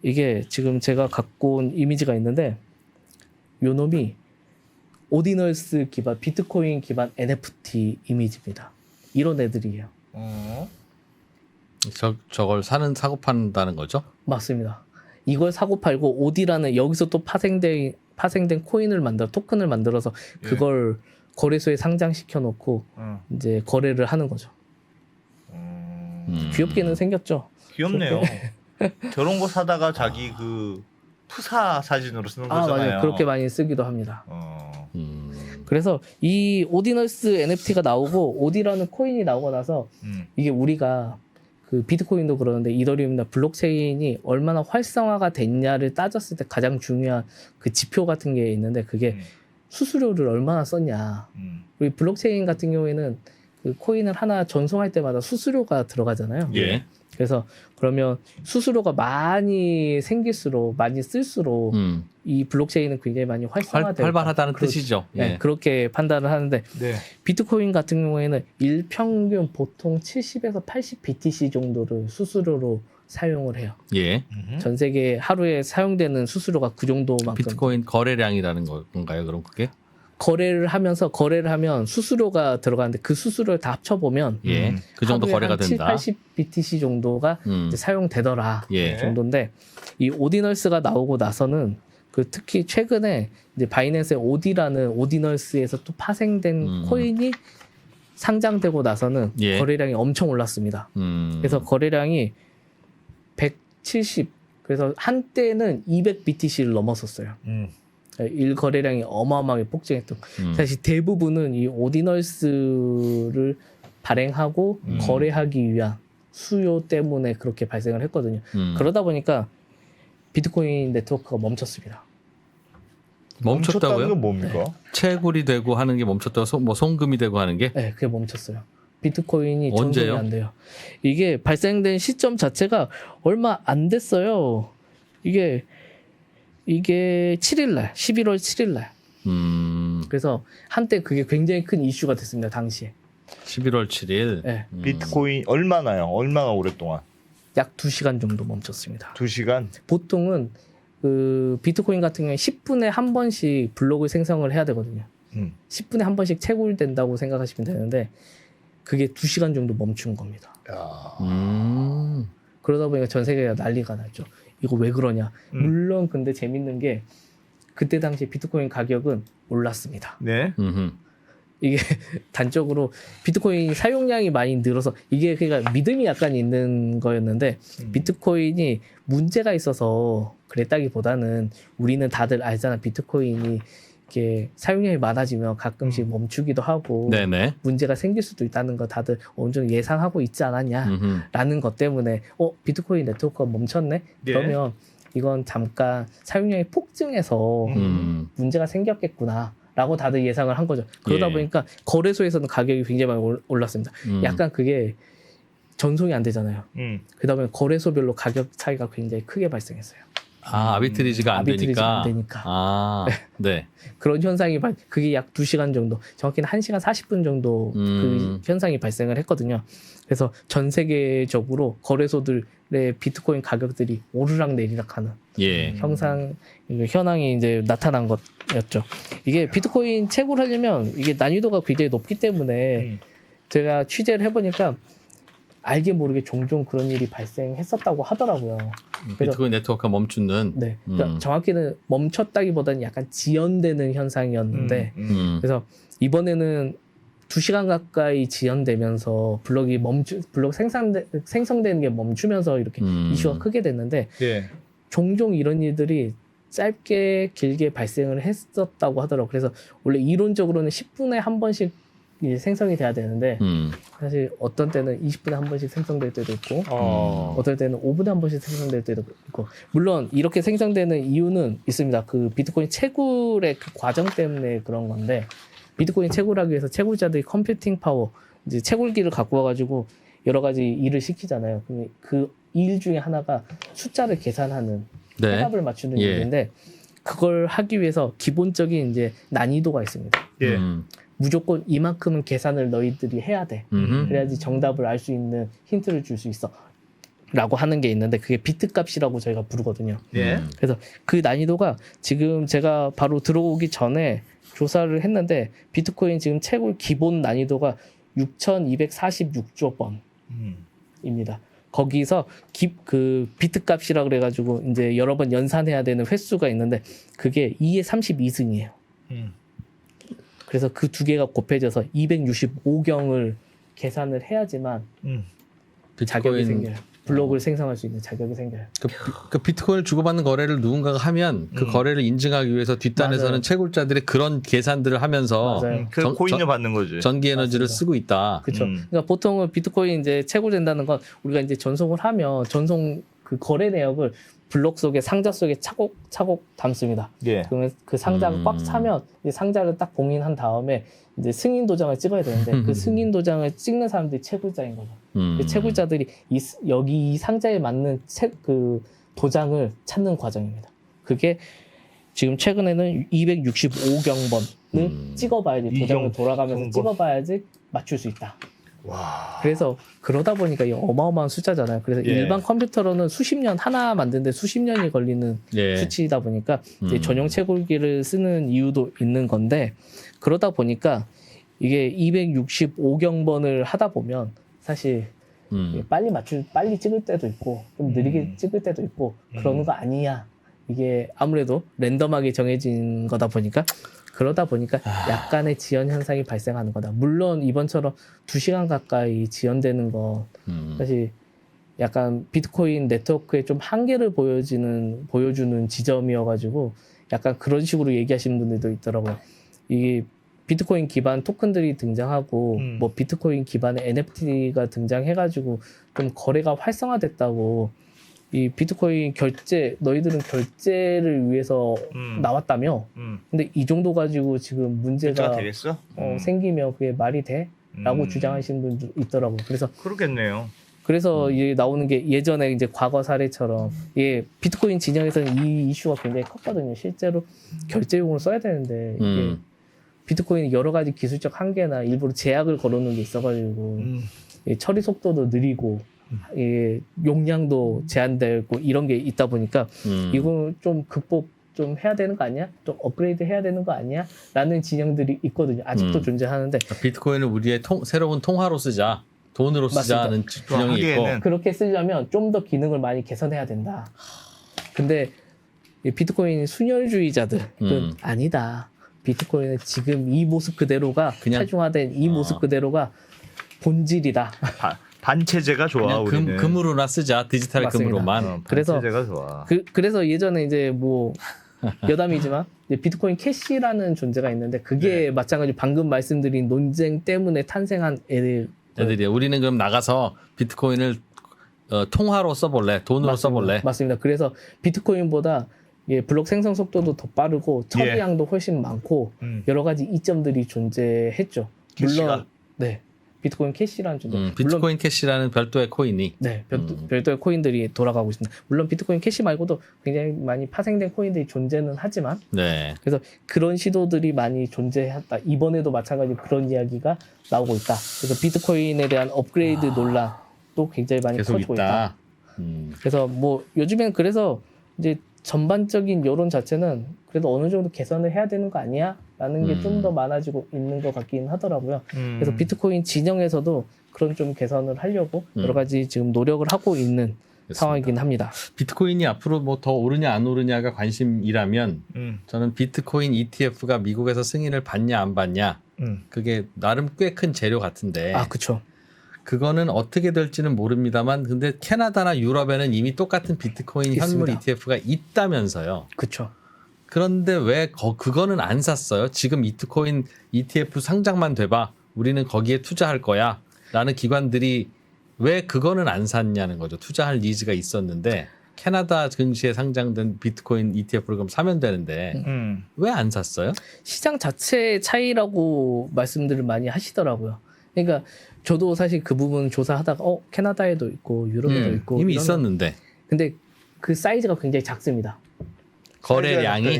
이게 지금 제가 갖고 온 이미지가 있는데 요 놈이 오디널스 기반 비트코인 기반 NFT 이미지입니다. 이런 애들이에요. 저걸 사고 판다는 거죠? 맞습니다. 이걸 사고 팔고 오디라는 여기서 또 파생된 코인을 토큰을 만들어서 그걸 거래소에 상장시켜 놓고 이제 거래를 하는 거죠. 귀엽게는 생겼죠. 귀엽네요. 저런 거 사다가 자기 그 푸사 사진으로 쓰는 거잖아요. 맞아요. 그렇게 많이 쓰기도 합니다. 그래서 이 오디널스 NFT가 나오고 오디라는 코인이 나오고 나서 이게 우리가 그 비트코인도 그러는데 이더리움이나 블록체인이 얼마나 활성화가 됐냐를 따졌을 때 가장 중요한 그 지표 같은 게 있는데 그게 수수료를 얼마나 썼냐. 우리 블록체인 같은 경우에는 그 코인을 하나 전송할 때마다 수수료가 들어가잖아요. 예. 그래서 그러면 수수료가 많이 생길수록 많이 쓸수록 이 블록체인은 굉장히 많이 활성화되고 활발하다는 뜻이죠. 예. 네, 그렇게 판단을 하는데 네. 비트코인 같은 경우에는 일평균 보통 70에서 80 BTC 정도를 수수료로 사용을 해요. 예. 전 세계 하루에 사용되는 수수료가 그 정도만큼. 비트코인 거래량이라는 건가요? 그럼 그게? 거래를 하면 수수료가 들어가는데 그 수수료를 다 합쳐보면 예. 그 정도 하루에 거래가 한 된다. 80 BTC 정도가 이제 사용되더라. 예. 정도인데 이 오디널스가 나오고 나서는 그 특히 최근에 이제 바이낸스의 오디라는 오디널스에서 또 파생된 코인이 상장되고 나서는 예. 거래량이 엄청 올랐습니다. 그래서 거래량이 170 그래서 한때는 200 BTC를 넘었었어요. 일 거래량이 어마어마하게 폭증했던. 사실 대부분은 이 오디널스를 발행하고 거래하기 위한 수요 때문에 그렇게 발생을 했거든요. 그러다 보니까 비트코인 네트워크가 멈췄습니다. 멈췄다고요? 건 뭡니까? 채굴이 되고 하는 게 멈췄다고 뭐 송금이 되고 하는 게? 네, 그게 멈췄어요. 비트코인이 언제요? 전송이 안 돼요. 이게 발생된 시점 자체가 얼마 안 됐어요. 이게 이게 7일 11월 7일 그래서 한때 그게 굉장히 큰 이슈가 됐습니다. 당시에. 11월 7일. 네. 비트코인 얼마나요? 얼마나 오랫동안? 약 2시간 정도 멈췄습니다. 2시간? 보통은 그 비트코인 같은 경우에 10분에 한 번씩 블록을 생성을 해야 되거든요. 10분에 한 번씩 채굴된다고 생각하시면 되는데 그게 2시간 정도 멈춘 겁니다. 그러다 보니까 전 세계가 난리가 났죠. 이거 왜 그러냐. 물론 근데 재밌는 게 그때 당시 비트코인 가격은 올랐습니다. 네. 이게 단적으로 비트코인 사용량이 많이 늘어서 이게 그러니까 믿음이 약간 있는 거였는데 비트코인이 문제가 있어서 그랬다기보다는 우리는 다들 알잖아. 비트코인이 이렇게 사용량이 많아지면 가끔씩 멈추기도 하고 네네. 문제가 생길 수도 있다는 거 다들 어느 정도 예상하고 있지 않았냐라는 것 때문에 비트코인 네트워크가 멈췄네? 그러면 이건 잠깐 사용량이 폭증해서 문제가 생겼겠구나. 라고 다들 예상을 한 거죠. 그러다 보니까 거래소에서는 가격이 굉장히 많이 올랐습니다. 약간 그게 전송이 안 되잖아요. 그러다 보니 거래소별로 가격 차이가 굉장히 크게 발생했어요. 아비트리지가 안 되니까. 네. 그런 현상이 그게 약 2시간 정도, 정확히는 1시간 40분 정도 그 현상이 발생을 했거든요. 그래서 전 세계적으로 거래소들의 비트코인 가격들이 오르락 내리락하는 현황이 이제 나타난 것이었죠. 이게 비트코인 채굴하려면 이게 난이도가 굉장히 높기 때문에 제가 취재를 해보니까 알게 모르게 종종 그런 일이 발생했었다고 하더라고요. 비트코인 네트워크가 멈추는. 네. 그러니까 정확히는 멈췄다기보다는 약간 지연되는 현상이었는데 그래서 이번에는 2시간 가까이 지연되면서 블록 생성되는 게 멈추면서 이렇게 이슈가 크게 됐는데 종종 이런 일들이 짧게 길게 발생을 했었다고 하더라고요. 그래서 원래 이론적으로는 10분에 한 번씩 생성이 돼야 되는데 사실 어떤 때는 20분에 한 번씩 생성될 때도 있고 어떨 때는 5분에 한 번씩 생성될 때도 있고 물론 이렇게 생성되는 이유는 있습니다. 그 비트코인 채굴의 그 과정 때문에 그런 건데 비트코인 채굴하기 위해서 채굴자들이 컴퓨팅 파워 이제 채굴기를 갖고 와가지고 여러 가지 일을 시키잖아요. 그 일 중에 하나가 숫자를 계산하는 해답을 맞추는 일인데 그걸 하기 위해서 기본적인 이제 난이도가 있습니다. 무조건 이만큼은 계산을 너희들이 해야 돼. 그래야지 정답을 알 수 있는 힌트를 줄 수 있어. 라고 하는 게 있는데 그게 비트 값이라고 저희가 부르거든요. 그래서 그 난이도가 지금 제가 바로 들어오기 전에 조사를 했는데 비트코인 지금 채굴 기본 난이도가 6,246조 번입니다. 거기서 그 비트 값이라 그래가지고 이제 여러 번 연산해야 되는 횟수가 있는데 그게 2의 32승이에요. 그래서 그 두 개가 곱해져서 265경을 계산을 해야지만 자격이 생겨요. 블록을 생성할 수 있는 자격이 생겨요. 그 비트코인을 주고받는 거래를 누군가가 하면 그 거래를 인증하기 위해서 뒷단에서는 채굴자들이 그런 계산들을 하면서 그 코인을 받는 거지. 전기 에너지를 쓰고 있다. 그렇죠. 그러니까 보통은 비트코인 이제 채굴된다는 건 우리가 이제 전송을 하면 전송 그 거래 내역을 블록 속에 상자 속에 차곡차곡 담습니다. 그러면 그 상자가 꽉 차면 이제 상자를 딱 봉인한 다음에 이제 승인 도장을 찍어야 되는데 그 승인 도장을 찍는 사람들이 채굴자인 거죠. 그 채굴자들이 여기 이 상자에 맞는 그 도장을 찾는 과정입니다. 그게 지금 최근에는 265경번을 찍어봐야지 도장을 돌아가면서 찍어봐야지 맞출 수 있다. 와. 그래서 그러다 보니까 이 어마어마한 숫자잖아요. 그래서 일반 컴퓨터로는 수십 년 하나 만드는데 수십 년이 걸리는 수치이다 보니까 이제 전용 채굴기를 쓰는 이유도 있는 건데 그러다 보니까 이게 265경번을 하다 보면 사실 빨리 찍을 때도 있고 좀 느리게 찍을 때도 있고 그러는 거 아니야. 이게 아무래도 랜덤하게 정해진 거다 보니까 그러다 보니까 약간의 지연 현상이 발생하는 거다. 물론 이번처럼 2시간 가까이 지연되는 건 사실 약간 비트코인 네트워크에 좀 한계를 보여주는 지점이어가지고 약간 그런 식으로 얘기하시는 분들도 있더라고요. 이게 비트코인 기반 토큰들이 등장하고 뭐 비트코인 기반의 NFT가 등장해가지고 좀 거래가 활성화됐다고 이 비트코인 너희들은 결제를 위해서 나왔다며. 근데 이 정도 가지고 지금 문제가 되겠어? 생기면 그게 말이 돼? 라고 주장하시는 분도 있더라고요. 그래서 그렇겠네요. 그래서 이제 나오는 게 예전에 이제 과거 사례처럼 비트코인 진영에서는 이 이슈가 굉장히 컸거든요. 실제로 결제용으로 써야 되는데 이게 비트코인이 여러 가지 기술적 한계나 일부러 제약을 걸어놓은 게 있어가지고 처리 속도도 느리고 용량도 제한되고 이런 게 있다 보니까 이거 좀 극복 좀 해야 되는 거 아니야? 좀 업그레이드 해야 되는 거 아니야? 라는 진영들이 있거든요. 아직도 존재하는데 비트코인을 우리의 새로운 통화로 쓰자. 돈으로 쓰자는 진영이 있고 그렇게 쓰려면 좀 더 기능을 많이 개선해야 된다. 근데 이 비트코인 순혈주의자들은 아니다. 비트코인은 지금 이 모습 그대로가 그냥 차중화된 이 모습 그대로가 본질이다. 반체제가 좋아. 우리는 금으로나 쓰자. 디지털 맞습니다. 금으로만. 그래서 반체제가 좋아. 그래서 예전에 이제 뭐 여담이지만 이제 비트코인 캐시라는 존재가 있는데 그게 마찬가지로 방금 말씀드린 논쟁 때문에 탄생한 애들이 우리는 그럼 나가서 비트코인을 통화로 써볼래, 돈으로 써볼래. 맞습니다. 그래서 비트코인보다 블록 생성 속도도 더 빠르고 처리량도 훨씬 많고 여러 가지 이점들이 존재했죠. 캐시가? 물론 비트코인 캐시라는 존재. 비트코인 캐시라는 별도의 코인이. 별도의 코인들이 돌아가고 있습니다. 물론 비트코인 캐시 말고도 굉장히 많이 파생된 코인들이 존재는 하지만 그래서 그런 시도들이 많이 존재했다. 이번에도 마찬가지로 그런 이야기가 나오고 있다. 그래서 비트코인에 대한 업그레이드 논란도 굉장히 많이 커지고 있다. 그래서 뭐 요즘엔 그래서 이제 전반적인 여론 자체는 그래도 어느 정도 개선을 해야 되는 거 아니야? 라는 게 좀 더 많아지고 있는 것 같긴 하더라고요. 그래서 비트코인 진영에서도 그런 좀 개선을 하려고 여러 가지 지금 노력을 하고 있는 상황이긴 합니다. 비트코인이 앞으로 뭐 더 오르냐 안 오르냐가 관심이라면 저는 비트코인 ETF가 미국에서 승인을 받냐 안 받냐 그게 나름 꽤 큰 재료 같은데. 그렇죠. 그거는 어떻게 될지는 모릅니다만 근데 캐나다나 유럽에는 이미 똑같은 비트코인 현물 ETF가 있다면서요. 그렇죠. 그런데 왜 그거는 안 샀어요? 지금 비트코인 ETF 상장만 돼봐. 우리는 거기에 투자할 거야. 라는 기관들이 왜 그거는 안 샀냐는 거죠. 투자할 니즈가 있었는데 캐나다 증시에 상장된 비트코인 ETF를 그럼 사면 되는데 왜 안 샀어요? 시장 자체의 차이라고 말씀들을 많이 하시더라고요. 그러니까 저도 사실 그 부분 조사하다가 캐나다에도 있고 유럽에도 있고 이미 있었는데 근데 그 사이즈가 굉장히 작습니다. 거래량이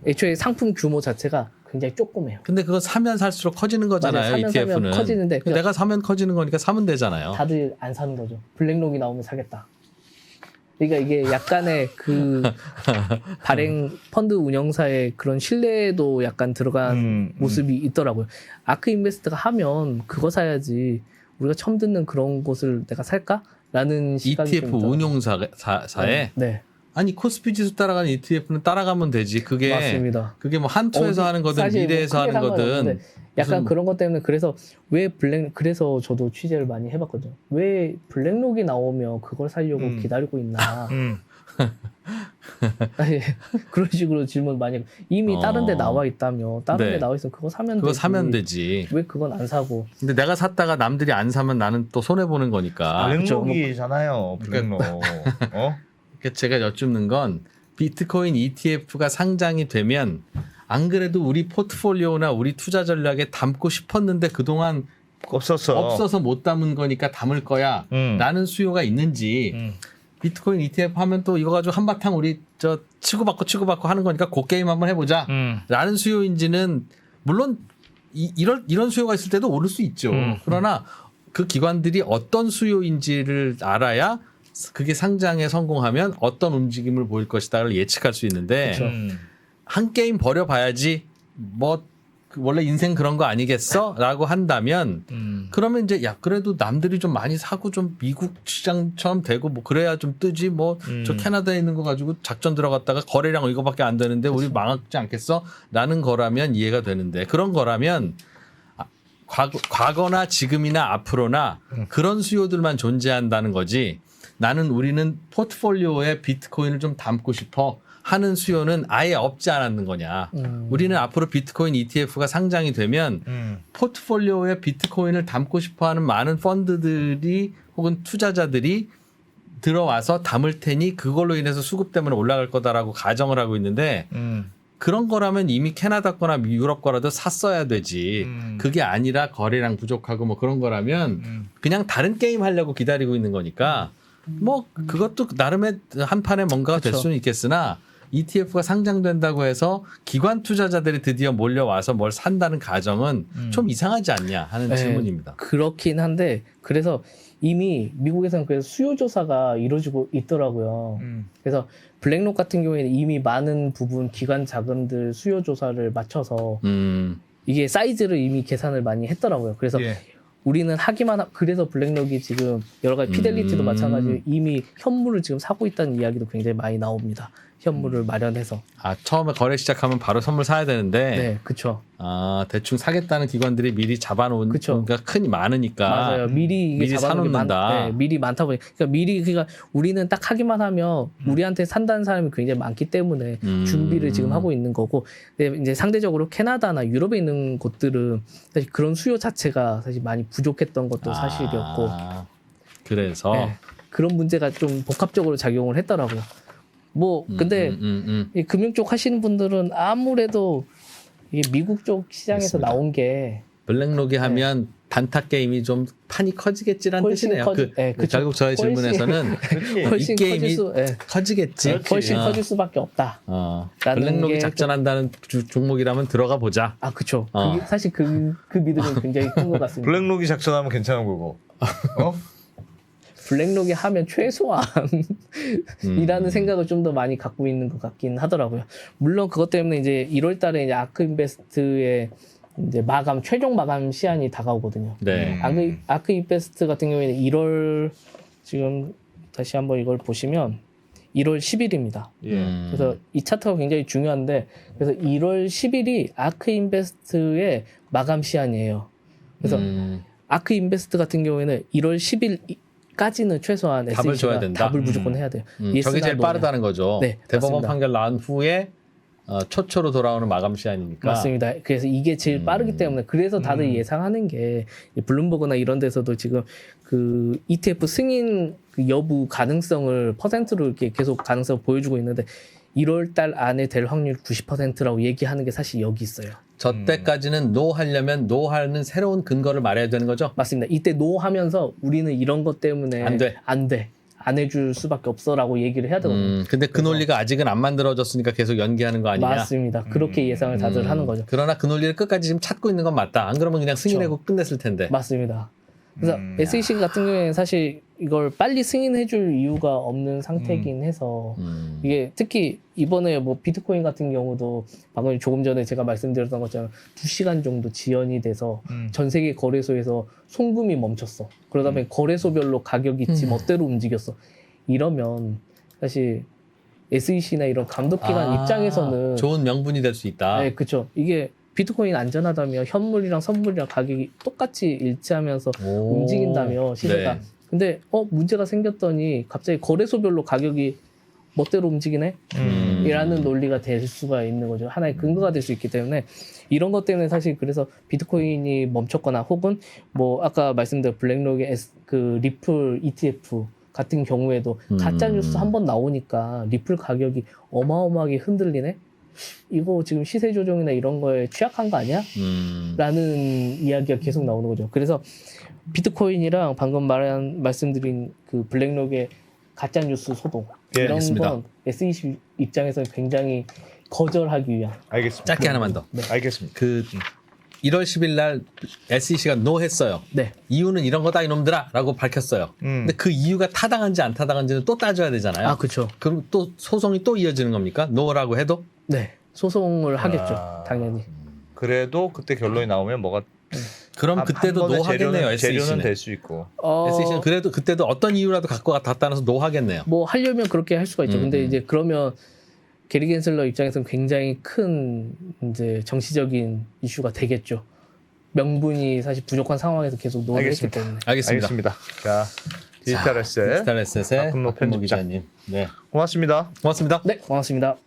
애초에 상품 규모 자체가 굉장히 조그매요. 근데 그거 사면 살수록 커지는 거잖아요. 사면 ETF는 커지는데 내가 사면 커지는 거니까 사면 되잖아요. 다들 안 사는 거죠. 블랙록이 나오면 사겠다. 그러니까 이게 약간의 그 발행 펀드 운영사의 그런 신뢰도 약간 들어간 모습이 있더라고요. 아크 인베스트가 하면 그거 사야지 우리가 처음 듣는 그런 곳을 내가 살까?라는 시각이 ETF 운용사에 네. 아니 코스피 지수 따라가는 ETF는 따라가면 되지. 그게 맞습니다. 그게 뭐 한투에서 하는 거든 미래에서 하는 거든 약간 그런 것 때문에 그래서 그래서 저도 취재를 많이 해봤거든요. 왜 블랙록이 나오면 그걸 사려고 기다리고 있나? 아니, 그런 식으로 질문 많이 해요. 이미 다른 데 나와 있다며 다른 데 나와 있으면 그거 사면 되지. 왜 그건 안 사고? 근데 내가 샀다가 남들이 안 사면 나는 또 손해 보는 거니까. 블랙록이잖아요. 블랙록. 제가 여쭙는 건 비트코인 ETF가 상장이 되면 안 그래도 우리 포트폴리오나 우리 투자 전략에 담고 싶었는데 그동안 없어서 못 담은 거니까 담을 거야 라는 수요가 있는지 비트코인 ETF 하면 또 이거 가지고 한바탕 우리 치고받고 하는 거니까 그 게임 한번 해보자 라는 수요인지는 물론 이런 수요가 있을 때도 오를 수 있죠. 그러나 그 기관들이 어떤 수요인지를 알아야 그게 상장에 성공하면 어떤 움직임을 보일 것이다를 예측할 수 있는데 한 게임 버려봐야지 뭐 원래 인생 그런 거 아니겠어? 라고 한다면 그러면 이제 그래도 남들이 좀 많이 사고 좀 미국 시장처럼 되고 뭐 그래야 좀 뜨지 뭐 저 캐나다에 있는 거 가지고 작전 들어갔다가 거래량 이거밖에 안 되는데 우리 망하지 않겠어? 라는 거라면 이해가 되는데 그런 거라면 과거나 지금이나 앞으로나 그런 수요들만 존재한다는 거지 우리는 포트폴리오에 비트코인을 좀 담고 싶어 하는 수요는 아예 없지 않았는 거냐. 우리는 앞으로 비트코인 ETF가 상장이 되면 포트폴리오에 비트코인을 담고 싶어 하는 많은 펀드들이 혹은 투자자들이 들어와서 담을 테니 그걸로 인해서 수급 때문에 올라갈 거다라고 가정을 하고 있는데 그런 거라면 이미 캐나다 거나 유럽 거라도 샀어야 되지. 그게 아니라 거래량 부족하고 뭐 그런 거라면 그냥 다른 게임 하려고 기다리고 있는 거니까 뭐 그것도 나름의 한 판에 뭔가가 될 그쵸. 수는 있겠으나 ETF가 상장된다고 해서 기관 투자자들이 드디어 몰려와서 뭘 산다는 가정은 좀 이상하지 않냐 하는 네, 질문입니다. 그렇긴 한데 그래서 이미 미국에서는 그래서 수요 조사가 이루어지고 있더라고요. 그래서 블랙록 같은 경우에는 이미 많은 부분 기관 자금들 수요 조사를 맞춰서 이게 사이즈를 이미 계산을 많이 했더라고요. 그래서 예. 우리는 그래서 블랙록이 지금 여러 가지 피델리티도 마찬가지로 이미 현물을 지금 사고 있다는 이야기도 굉장히 많이 나옵니다. 현물을 마련해서. 아 처음에 거래 시작하면 바로 선물 사야 되는데 네, 그렇죠. 아 대충 사겠다는 기관들이 미리 잡아놓은 그쵸. 가 큰 많으니까 맞아요. 미리 이게 잡아놓은 게 사놓는다. 미리 많다 보니까 그러니까 우리는 딱 하기만 하면 우리한테 산다는 사람이 굉장히 많기 때문에 준비를 지금 하고 있는 거고, 근데 이제 상대적으로 캐나다나 유럽에 있는 곳들은 사실 그런 수요 자체가 사실 많이 부족했던 것도 사실이었고, 그래서 네, 그런 문제가 좀 복합적으로 작용을 했더라고요. 뭐 근데 이 금융 쪽 하시는 분들은 아무래도 이 미국 쪽 시장에서 그렇습니다. 나온 게 블랙록이 하면 단타 게임이 좀 판이 커지겠지란 훨씬 뜻이네요. 그쵸. 결국 저의 훨씬- 질문에서는 훨씬 이 게임이 커질 수, 예. 커지겠지. 훨씬 어. 커질 수밖에 없다. 라는 블랙록이 게 작전한다는 종목이라면 들어가 보자. 아, 그쵸. 어. 사실 그 믿음은 굉장히 큰 것 같습니다. 블랙록이 작전하면 괜찮은 거고. 어? 블랙록이 하면 최소한 이라는 생각을 좀 더 많이 갖고 있는 것 같긴 하더라고요. 물론 그것 때문에 이제 1월 달에 이제 아크인베스트의 이제 최종 마감 시한이 다가오거든요. 네. 아크인베스트 같은 경우에는 1월, 지금 다시 한번 이걸 보시면 1월 10일입니다. 예. 그래서 이 차트가 굉장히 중요한데, 그래서 1월 10일이 아크인베스트의 마감 시한이에요. 그래서 아크인베스트 같은 경우에는 1월 10일까지는 최소한 답을 SEC가 줘야 된다. 답을 무조건 해야 돼요. 저게 예스나 제일 노냐. 빠르다는 거죠. 네, 대법원 맞습니다. 판결 나온 후에 초초로 돌아오는 마감 시한이니까. 맞습니다. 그래서 이게 제일 빠르기 때문에, 그래서 다들 예상하는 게 이 블룸버그나 이런 데서도 지금 그 ETF 승인 그 여부 가능성을 퍼센트로 이렇게 계속 가능성을 보여주고 있는데, 1월 달 안에 될 확률 90%라고 얘기하는 게 사실 여기 있어요. 저 때까지는 노 하려면 노 하는 새로운 근거를 말해야 되는 거죠. 맞습니다. 이때 노 하면서 우리는 이런 것 때문에 안 돼. 안 해줄 수밖에 없어라고 얘기를 해야 되거든요. 근데 그 논리가 아직은 안 만들어졌으니까 계속 연기하는 거 아니냐. 맞습니다. 그렇게 예상을 다들 하는 거죠. 그러나 그 논리를 끝까지 지금 찾고 있는 건 맞다. 안 그러면 그냥 승인하고 끝냈을 텐데. 맞습니다. 그래서 SEC 같은 경우에는 사실 이걸 빨리 승인해줄 이유가 없는 상태이긴 해서, 이게 특히 이번에 뭐 비트코인 같은 경우도 방금 조금 전에 제가 말씀드렸던 것처럼 2시간 정도 지연이 돼서 전 세계 거래소에서 송금이 멈췄어. 그러다 보니 거래소별로 가격이 지 멋대로 움직였어. 이러면 사실 SEC나 이런 감독기관 입장에서는 좋은 명분이 될 수 있다. 네, 그렇죠. 이게 비트코인 안전하다며 현물이랑 선물이랑 가격이 똑같이 일치하면서 움직인다며 시세가. 네. 근데 문제가 생겼더니 갑자기 거래소별로 가격이 멋대로 움직이네? 이라는 논리가 될 수가 있는 거죠. 하나의 근거가 될 수 있기 때문에, 이런 것 때문에 사실 그래서 비트코인이 멈췄거나, 혹은 뭐 아까 말씀드린 블랙록의 그 리플 ETF 같은 경우에도 가짜 뉴스 한 번 나오니까 리플 가격이 어마어마하게 흔들리네? 이거 지금 시세 조정이나 이런 거에 취약한 거 아니야? 라는 이야기가 계속 나오는 거죠. 그래서 비트코인이랑 방금 말씀드린 그 블랙록의 가짜 뉴스 소동, 예, 이런 알겠습니다. 건 SEC 입장에서는 굉장히 거절하기 위한. 알겠습니다. 짧게 하나만 더. 알겠습니다. 그 1월 10일 날 SEC가 노 했어요. 네. 이유는 이런 거다 이놈들아 라고 밝혔어요. 근데 그 이유가 타당한지 안 타당한지는 또 따져야 되잖아요. 아, 그렇죠. 그럼 또 소송이 또 이어지는 겁니까? 노라고 해도? 네. 소송을 하겠죠. 당연히. 그래도 그때 결론이 나오면 뭐가 그럼 그때도 노 하겠네요. 재료는 SEC는. 될 수 있고. SEC는 그래도 그때도 어떤 이유라도 갖고 나타나서 노 하겠네요. 뭐 하려면 그렇게 할 수가 있죠. 근데 이제 그러면 게리 겐슬러 입장에서는 굉장히 큰 이제 정치적인 이슈가 되겠죠. 명분이 사실 부족한 상황에서 계속 노를 했기 때문에. 알겠습니다. 자, 디지털 에셋. 디지털 에셋의 박근노 박근노 편집자. 기자님. 네. 고맙습니다. 고맙습니다. 네, 고맙습니다.